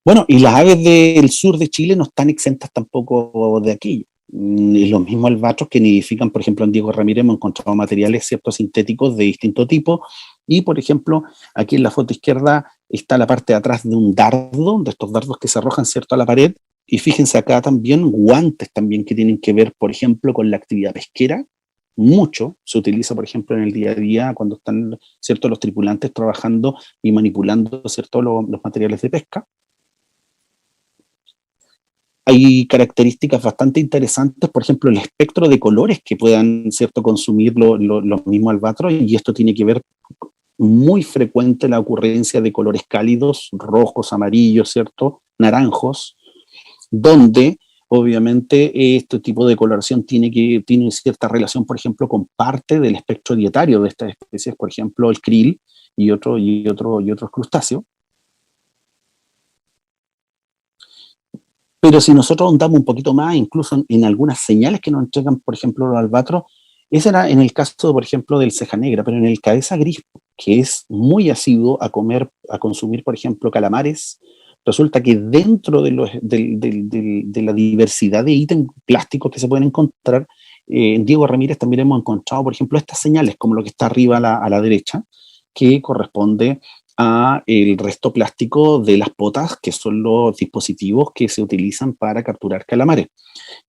Speaker 3: Bueno, y las aves del sur de Chile no están exentas tampoco de aquello. Y los mismos albatros que nidifican, por ejemplo, en Diego Ramírez hemos encontrado materiales, ¿cierto?, sintéticos de distinto tipo. Y, por ejemplo, aquí en la foto izquierda está la parte de atrás de un dardo, de estos dardos que se arrojan, ¿cierto?, a la pared. Y fíjense acá también guantes también que tienen que ver, por ejemplo, con la actividad pesquera. Mucho se utiliza, por ejemplo, en el día a día cuando están, ¿cierto?, los tripulantes trabajando y manipulando, ¿cierto?, los materiales de pesca. Hay características bastante interesantes, por ejemplo, el espectro de colores que puedan, ¿cierto?, consumir los mismos albatros, y esto tiene que ver muy frecuente la ocurrencia de colores cálidos, rojos, amarillos, ¿cierto?, naranjos, donde obviamente este tipo de coloración tiene cierta relación, por ejemplo, con parte del espectro dietario de estas especies, por ejemplo, el krill y otros crustáceos. Pero si nosotros ahondamos un poquito más, incluso en algunas señales que nos entregan, por ejemplo, los albatros, ese era en el caso, por ejemplo, del ceja negra, pero en el cabeza gris, que es muy asiduo a consumir, por ejemplo, calamares, resulta que dentro de la diversidad de ítems plásticos que se pueden encontrar, en Diego Ramírez también hemos encontrado, por ejemplo, estas señales, como lo que está arriba a la derecha, que corresponde a el resto plástico de las potas, que son los dispositivos que se utilizan para capturar calamares.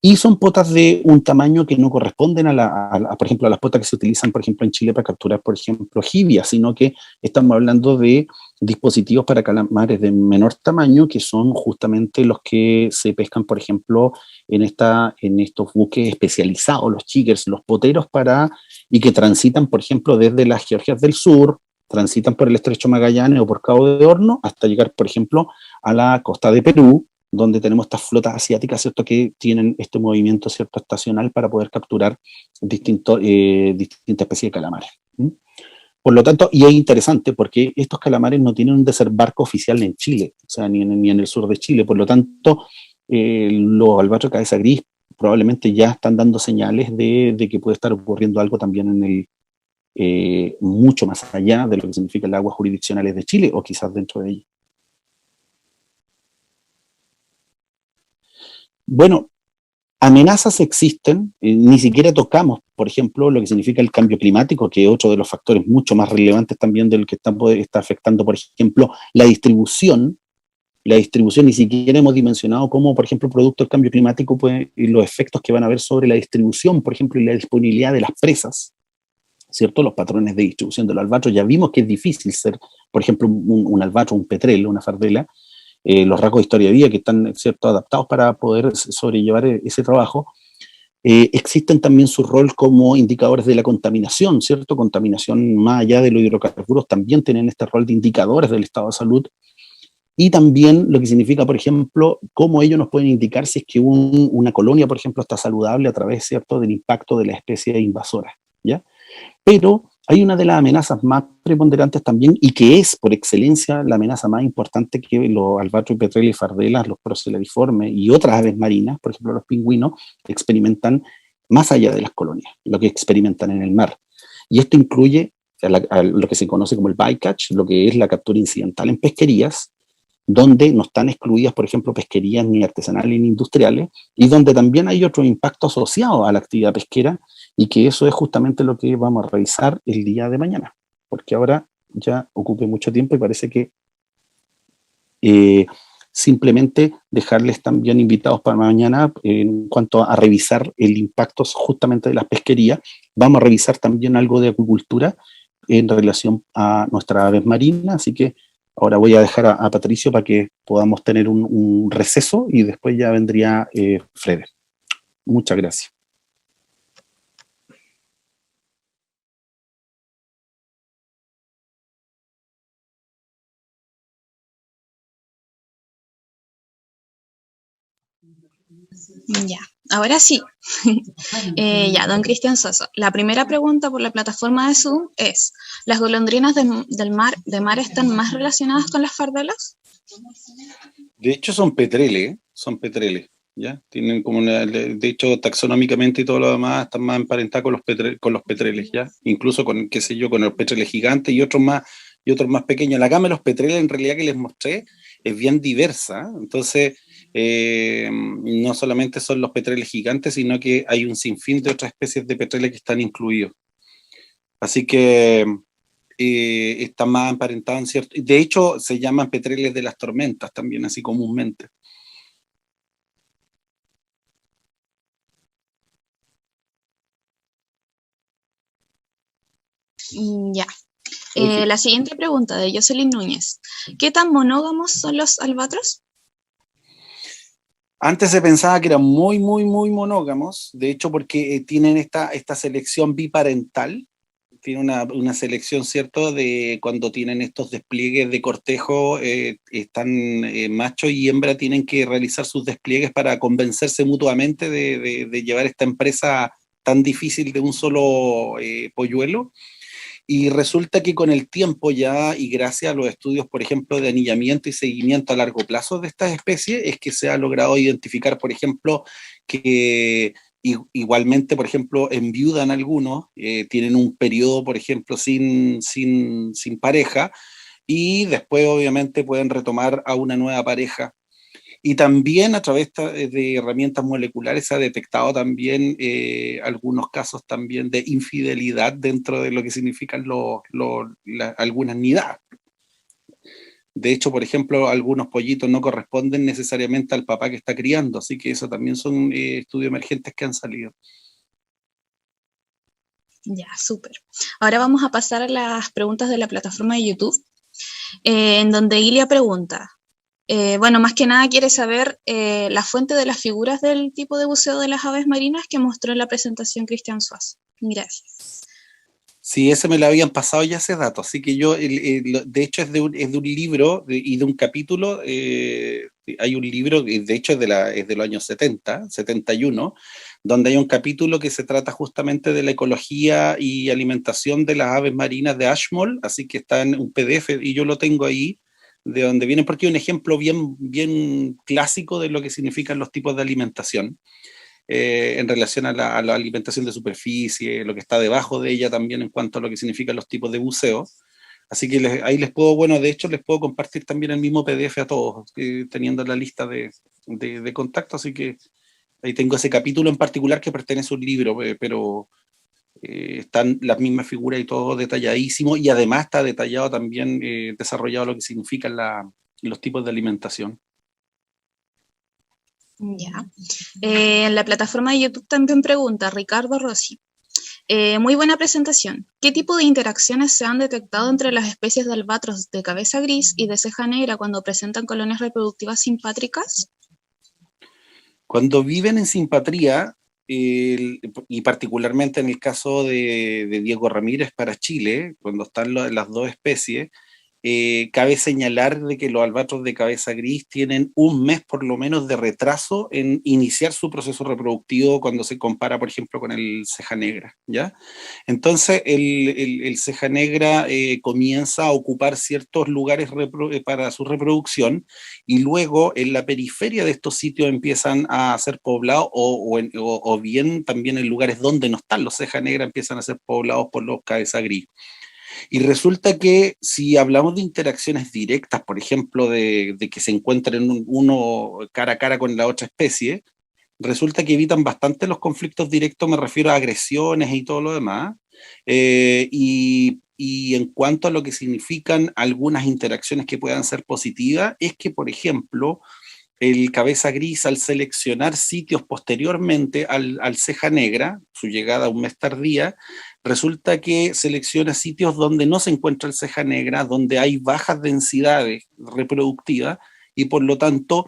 Speaker 3: Y son potas de un tamaño que no corresponden por ejemplo, a las potas que se utilizan, por ejemplo, en Chile para capturar, por ejemplo, jibia, sino que estamos hablando de dispositivos para calamares de menor tamaño, que son justamente los que se pescan, por ejemplo, en estos buques especializados, los chiggers, los poteros, y que transitan, por ejemplo, desde las Georgias del Sur, transitan por el Estrecho Magallanes o por Cabo de Horno hasta llegar, por ejemplo, a la costa de Perú, donde tenemos estas flotas asiáticas, ¿cierto?, que tienen este movimiento, ¿cierto?, estacional para poder capturar distintas especies de calamares. Por lo tanto, y es interesante porque estos calamares no tienen un desembarco oficial en Chile, o sea, ni en el sur de Chile. Por lo tanto, los albatros de cabeza gris probablemente ya están dando señales de que puede estar ocurriendo algo también en mucho más allá de lo que significa el aguas jurisdiccionales de Chile, o quizás dentro de ella. Bueno, amenazas existen, ni siquiera tocamos, por ejemplo, lo que significa el cambio climático, que es otro de los factores mucho más relevantes también del que está afectando, por ejemplo, la distribución, ni siquiera hemos dimensionado cómo, por ejemplo, producto del cambio climático y los efectos que van a haber sobre la distribución, por ejemplo, y la disponibilidad de las presas, ¿cierto? Los patrones de distribución de los albatros, ya vimos que es difícil ser, por ejemplo, un albatro, un petrel, una fardela, los rasgos de historia de vida que están, ¿cierto?, adaptados para poder sobrellevar ese trabajo. Existen también su rol como indicadores de la contaminación, ¿cierto? Contaminación más allá de los hidrocarburos también tienen este rol de indicadores del estado de salud. Y también lo que significa, por ejemplo, cómo ellos nos pueden indicar si es que una colonia, por ejemplo, está saludable a través, ¿cierto?, del impacto de las especies invasoras, ¿ya? Pero hay una de las amenazas más preponderantes también, y que es por excelencia la amenaza más importante que los albatros, petreles, fardelas, los procellariformes y otras aves marinas, por ejemplo los pingüinos, experimentan más allá de las colonias, lo que experimentan en el mar. Y esto incluye a lo que se conoce como el bycatch, lo que es la captura incidental en pesquerías, donde no están excluidas, por ejemplo, pesquerías ni artesanales ni industriales, y donde también hay otro impacto asociado a la actividad pesquera, y que eso es justamente lo que vamos a revisar el día de mañana, porque ahora ya ocupe mucho tiempo y parece que simplemente dejarles también invitados para mañana en cuanto a revisar el impacto justamente de las pesquerías. Vamos a revisar también algo de acuicultura en relación a nuestras aves marinas, así que ahora voy a dejar a Patricio para que podamos tener un receso y después ya vendría Fred. Muchas gracias.
Speaker 4: Ya, ahora sí. Ya, don Cristian Sosa. La primera pregunta por la plataforma de Zoom es, ¿las golondrinas de mar están más relacionadas con las fardelas?
Speaker 3: De hecho son petreles, ¿ya? Tienen como de hecho, taxonómicamente y todo lo demás están más emparentados con los petreles, ¿ya? Incluso con, qué sé yo, con los petreles gigantes y otros más pequeños. La gama de los petreles en realidad que les mostré es bien diversa, entonces no solamente son los petreles gigantes, sino que hay un sinfín de otras especies de petreles que están incluidos. Así que están más emparentados en cierto... De hecho, se llaman petreles de las tormentas también, así comúnmente.
Speaker 4: Ya. La siguiente pregunta de Jocelyn Núñez. ¿Qué tan monógamos son los albatros?
Speaker 3: Antes se pensaba que eran muy monógamos, de hecho porque tienen esta selección biparental, tiene una selección, ¿cierto?, de cuando tienen estos despliegues de cortejo, están macho y hembra tienen que realizar sus despliegues para convencerse mutuamente de llevar esta empresa tan difícil de un solo polluelo. Y resulta que con el tiempo ya, y gracias a los estudios, por ejemplo, de anillamiento y seguimiento a largo plazo de estas especies, es que se ha logrado identificar, por ejemplo, que igualmente, por ejemplo, enviudan algunos, tienen un periodo, por ejemplo, sin pareja, y después obviamente pueden retomar a una nueva pareja. Y también a través de herramientas moleculares se ha detectado también algunos casos también de infidelidad dentro de lo que significan algunas nidadas. De hecho, por ejemplo, algunos pollitos no corresponden necesariamente al papá que está criando, así que eso también son estudios emergentes que han salido.
Speaker 4: Ya, súper. Ahora vamos a pasar a las preguntas de la plataforma de YouTube, en donde Ilia pregunta, bueno, más que nada quiere saber la fuente de las figuras del tipo de buceo de las aves marinas que mostró en la presentación Cristian Suazo. Gracias.
Speaker 3: Sí, ese me lo habían pasado ya ese dato, así que yo, de hecho es de un libro y de un capítulo, hay un libro, de hecho es de los años 70, 71, donde hay un capítulo que se trata justamente de la ecología y alimentación de las aves marinas de Ashmole, así que está en un PDF y yo lo tengo ahí, de donde viene, porque es un ejemplo bien clásico de lo que significan los tipos de alimentación. En relación a la alimentación de superficie, lo que está debajo de ella también en cuanto a lo que significan los tipos de buceo. Así que ahí les puedo, bueno, de hecho les puedo compartir también el mismo PDF a todos, teniendo la lista de contacto, así que ahí tengo ese capítulo en particular que pertenece a un libro, pero están las mismas figuras y todo detalladísimo, y además está detallado también, desarrollado lo que significan los tipos de alimentación.
Speaker 4: Ya. En la plataforma de YouTube también pregunta Ricardo Rossi. Muy buena presentación. ¿Qué tipo de interacciones se han detectado entre las especies de albatros de cabeza gris y de ceja negra cuando presentan colonias reproductivas simpátricas?
Speaker 3: Cuando viven en simpatría, y particularmente en el caso de Diego Ramírez para Chile, cuando están las dos especies, cabe señalar de que los albatros de cabeza gris tienen un mes por lo menos de retraso en iniciar su proceso reproductivo cuando se compara, por ejemplo, con el ceja negra, ¿ya? Entonces, el ceja negra comienza a ocupar ciertos lugares para su reproducción, y luego en la periferia de estos sitios empiezan a ser poblados, o bien también en lugares donde no están los ceja negra empiezan a ser poblados por los cabeza gris. Y resulta que si hablamos de interacciones directas, por ejemplo, de que se encuentren uno cara a cara con la otra especie, resulta que evitan bastante los conflictos directos, me refiero a agresiones y todo lo demás. Y en cuanto a lo que significan algunas interacciones que puedan ser positivas, es que, por ejemplo, el cabeza gris, al seleccionar sitios posteriormente al ceja negra, su llegada un mes tardía, resulta que selecciona sitios donde no se encuentra el ceja negra, donde hay bajas densidades reproductivas, y por lo tanto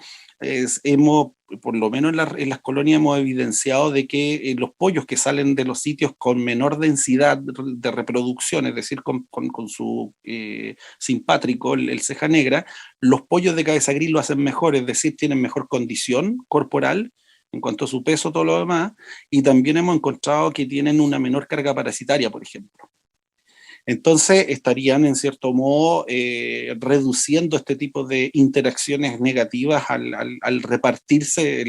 Speaker 3: por lo menos en las colonias hemos evidenciado de que los pollos que salen de los sitios con menor densidad de reproducción, es decir, con su simpátrico, el ceja negra, los pollos de cabeza gris lo hacen mejor, es decir, tienen mejor condición corporal en cuanto a su peso, todo lo demás, y también hemos encontrado que tienen una menor carga parasitaria, por ejemplo. Entonces estarían en cierto modo reduciendo este tipo de interacciones negativas al repartirse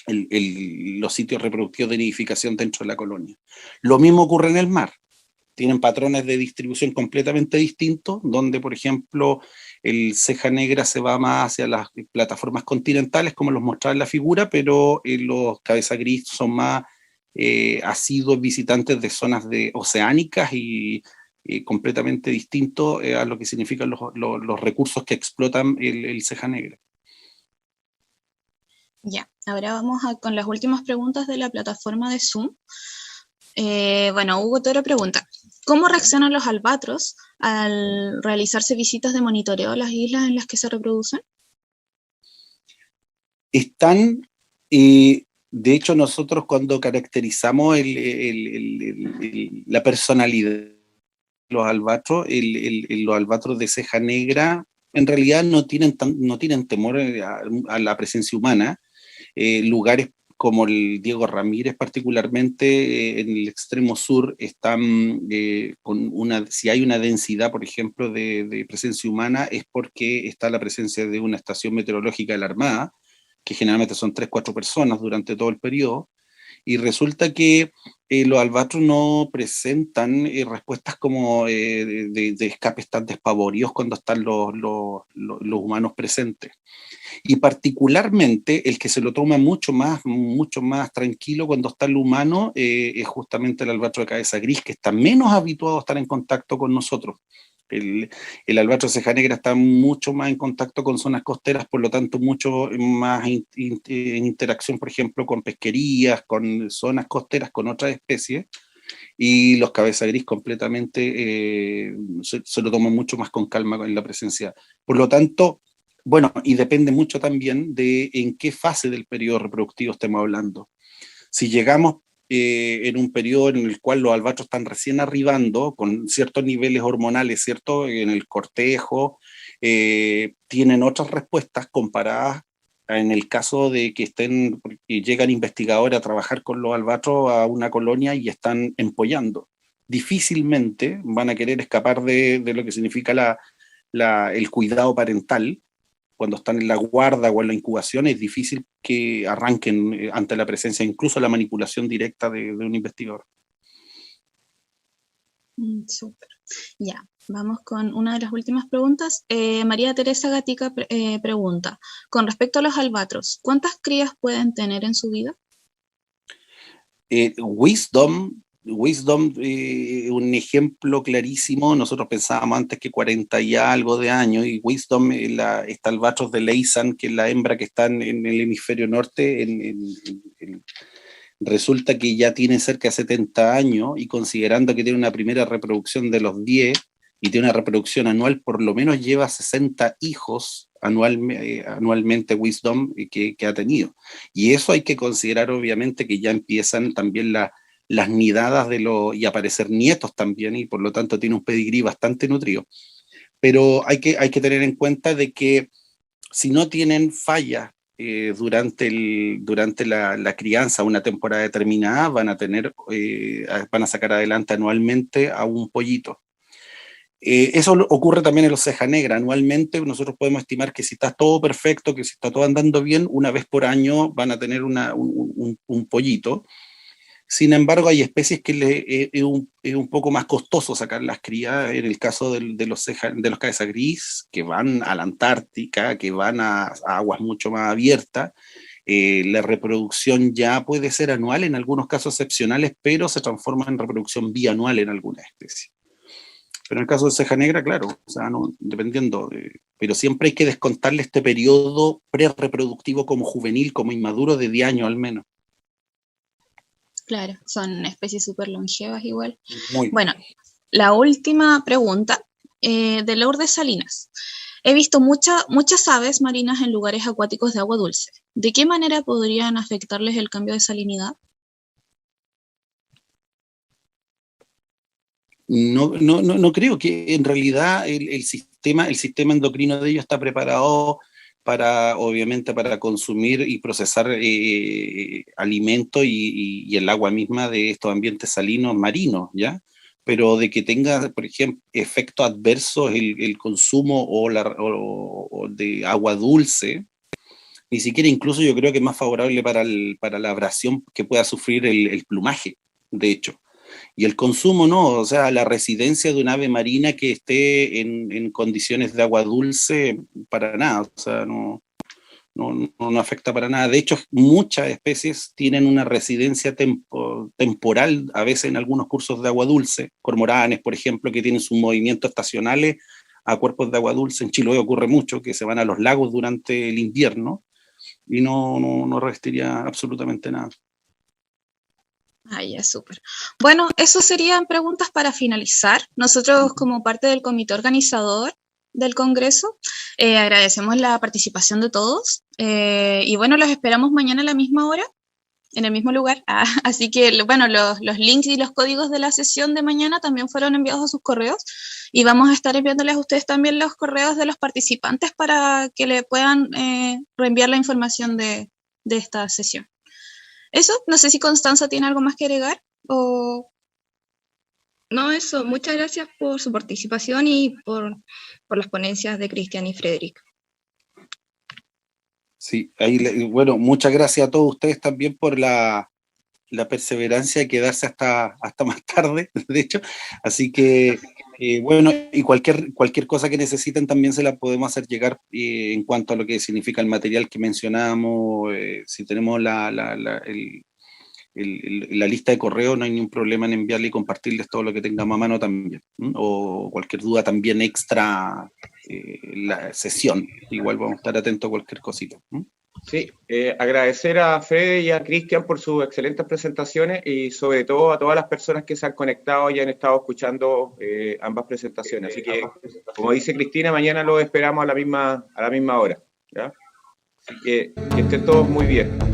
Speaker 3: los sitios reproductivos de nidificación dentro de la colonia. Lo mismo ocurre en el mar. Tienen patrones de distribución completamente distintos, donde, por ejemplo, el ceja negra se va más hacia las plataformas continentales, como los mostraba en la figura, pero los cabeza gris son más asiduos visitantes de zonas oceánicas y completamente distintos a lo que significan los recursos que explotan el ceja negra.
Speaker 4: Ya, ahora vamos con las últimas preguntas de la plataforma de Zoom. Bueno, Hugo Toro pregunta, ¿cómo reaccionan los albatros al realizarse visitas de monitoreo a las islas en las que se reproducen?
Speaker 3: Están... de hecho, nosotros cuando caracterizamos la personalidad de los albatros, los albatros de ceja negra, en realidad no tienen temor a la presencia humana. Lugares como el Diego Ramírez particularmente, en el extremo sur, están si hay una densidad, por ejemplo, de presencia humana, es porque está la presencia de una estación meteorológica de la Armada, que generalmente son 3-4 personas durante todo el periodo, y resulta que los albatros no presentan respuestas como de escapes tan despavoridos cuando están los humanos presentes. Y particularmente el que se lo toma mucho más tranquilo cuando está el humano es justamente el albatro de cabeza gris, que está menos habituado a estar en contacto con nosotros. El albatro de ceja negra está mucho más en contacto con zonas costeras, por lo tanto mucho más en interacción, por ejemplo, con pesquerías, con zonas costeras, con otras especies, y los cabeza gris completamente se lo toman mucho más con calma en la presencia. Por lo tanto, bueno, y depende mucho también de en qué fase del periodo reproductivo estemos hablando. Si llegamos en un periodo en el cual los albatros están recién arribando, con ciertos niveles hormonales, ¿cierto? En el cortejo, tienen otras respuestas comparadas en el caso de que llegan investigadores a trabajar con los albatros a una colonia y están empollando. Difícilmente van a querer escapar de lo que significa el cuidado parental. Cuando están en la guarda o en la incubación, es difícil que arranquen ante la presencia, incluso la manipulación directa de un investigador.
Speaker 4: Súper. Ya, vamos con una de las últimas preguntas. María Teresa Gatica pregunta, con respecto a los albatros, ¿cuántas crías pueden tener en su vida?
Speaker 3: Wisdom, un ejemplo clarísimo. Nosotros pensábamos antes que 40 y algo de años, y Wisdom, esta albatros de Laysan, que es la hembra que está en el hemisferio norte, resulta que ya tiene cerca de 70 años, y considerando que tiene una primera reproducción de los 10 y tiene una reproducción anual, por lo menos lleva 60 hijos anualmente Wisdom que ha tenido. Y eso hay que considerar obviamente que ya empiezan también las nidadas y aparecer nietos también, y por lo tanto tiene un pedigrí bastante nutrido. Pero hay que tener en cuenta de que si no tienen fallas durante la crianza, una temporada determinada, van a sacar adelante anualmente a un pollito. Eso ocurre también en los ceja negra. Anualmente nosotros podemos estimar que si está todo perfecto, que si está todo andando bien, una vez por año van a tener un pollito. Sin embargo, hay especies que es un poco más costoso sacar las crías. En el caso de los cabeza gris, que van a la Antártica, que van a aguas mucho más abiertas, la reproducción ya puede ser anual en algunos casos excepcionales, pero se transforma en reproducción bianual en algunas especies. Pero en el caso de ceja negra, claro, o sea, no, dependiendo, pero siempre hay que descontarle este periodo pre-reproductivo como juvenil, como inmaduro, de 10 años al menos.
Speaker 4: Claro, son especies súper longevas igual.
Speaker 3: Muy
Speaker 4: bueno, la última pregunta de Lourdes Salinas. He visto muchas aves marinas en lugares acuáticos de agua dulce. ¿De qué manera podrían afectarles el cambio de salinidad?
Speaker 3: No creo que en realidad el sistema endocrino de ellos está preparado obviamente para consumir y procesar alimentos y el agua misma de estos ambientes salinos marinos, ¿ya? Pero de que tenga, por ejemplo, efectos adversos el consumo o de agua dulce, ni siquiera, incluso yo creo que es más favorable para la abrasión que pueda sufrir el plumaje, de hecho. Y el consumo no, o sea, la residencia de un ave marina que esté en condiciones de agua dulce, para nada, o sea, no afecta para nada. De hecho, muchas especies tienen una residencia temporal, a veces en algunos cursos de agua dulce, cormoranes, por ejemplo, que tienen sus movimientos estacionales a cuerpos de agua dulce. En Chiloé ocurre mucho, que se van a los lagos durante el invierno y no resistiría absolutamente nada.
Speaker 4: Ah, ya, súper. Bueno, eso serían preguntas para finalizar. Nosotros, como parte del comité organizador del Congreso, agradecemos la participación de todos. Y bueno, los esperamos mañana a la misma hora, en el mismo lugar. Así que, bueno, los links y los códigos de la sesión de mañana también fueron enviados a sus correos. Y vamos a estar enviándoles a ustedes también los correos de los participantes para que le puedan reenviar la información de esta sesión. Eso, no sé si Constanza tiene algo más que agregar o...
Speaker 5: No, eso, muchas gracias por su participación y por las ponencias de Cristian y Frederick.
Speaker 3: Sí, bueno, muchas gracias a todos ustedes también por la perseverancia de quedarse hasta más tarde, de hecho, así que bueno, y cualquier cosa que necesiten también se la podemos hacer llegar en cuanto a lo que significa el material que mencionamos. Si tenemos la lista de correo, no hay ningún problema en enviarle y compartirles todo lo que tengamos a mano también, o cualquier duda también extra la sesión, igual vamos a estar atentos a cualquier cosita.
Speaker 1: Sí, agradecer a Fede y a Cristian por sus excelentes presentaciones y sobre todo a todas las personas que se han conectado y han estado escuchando ambas presentaciones. Así que, como dice Cristina, mañana los esperamos a la misma hora, ¿ya? Así que estén todos muy bien.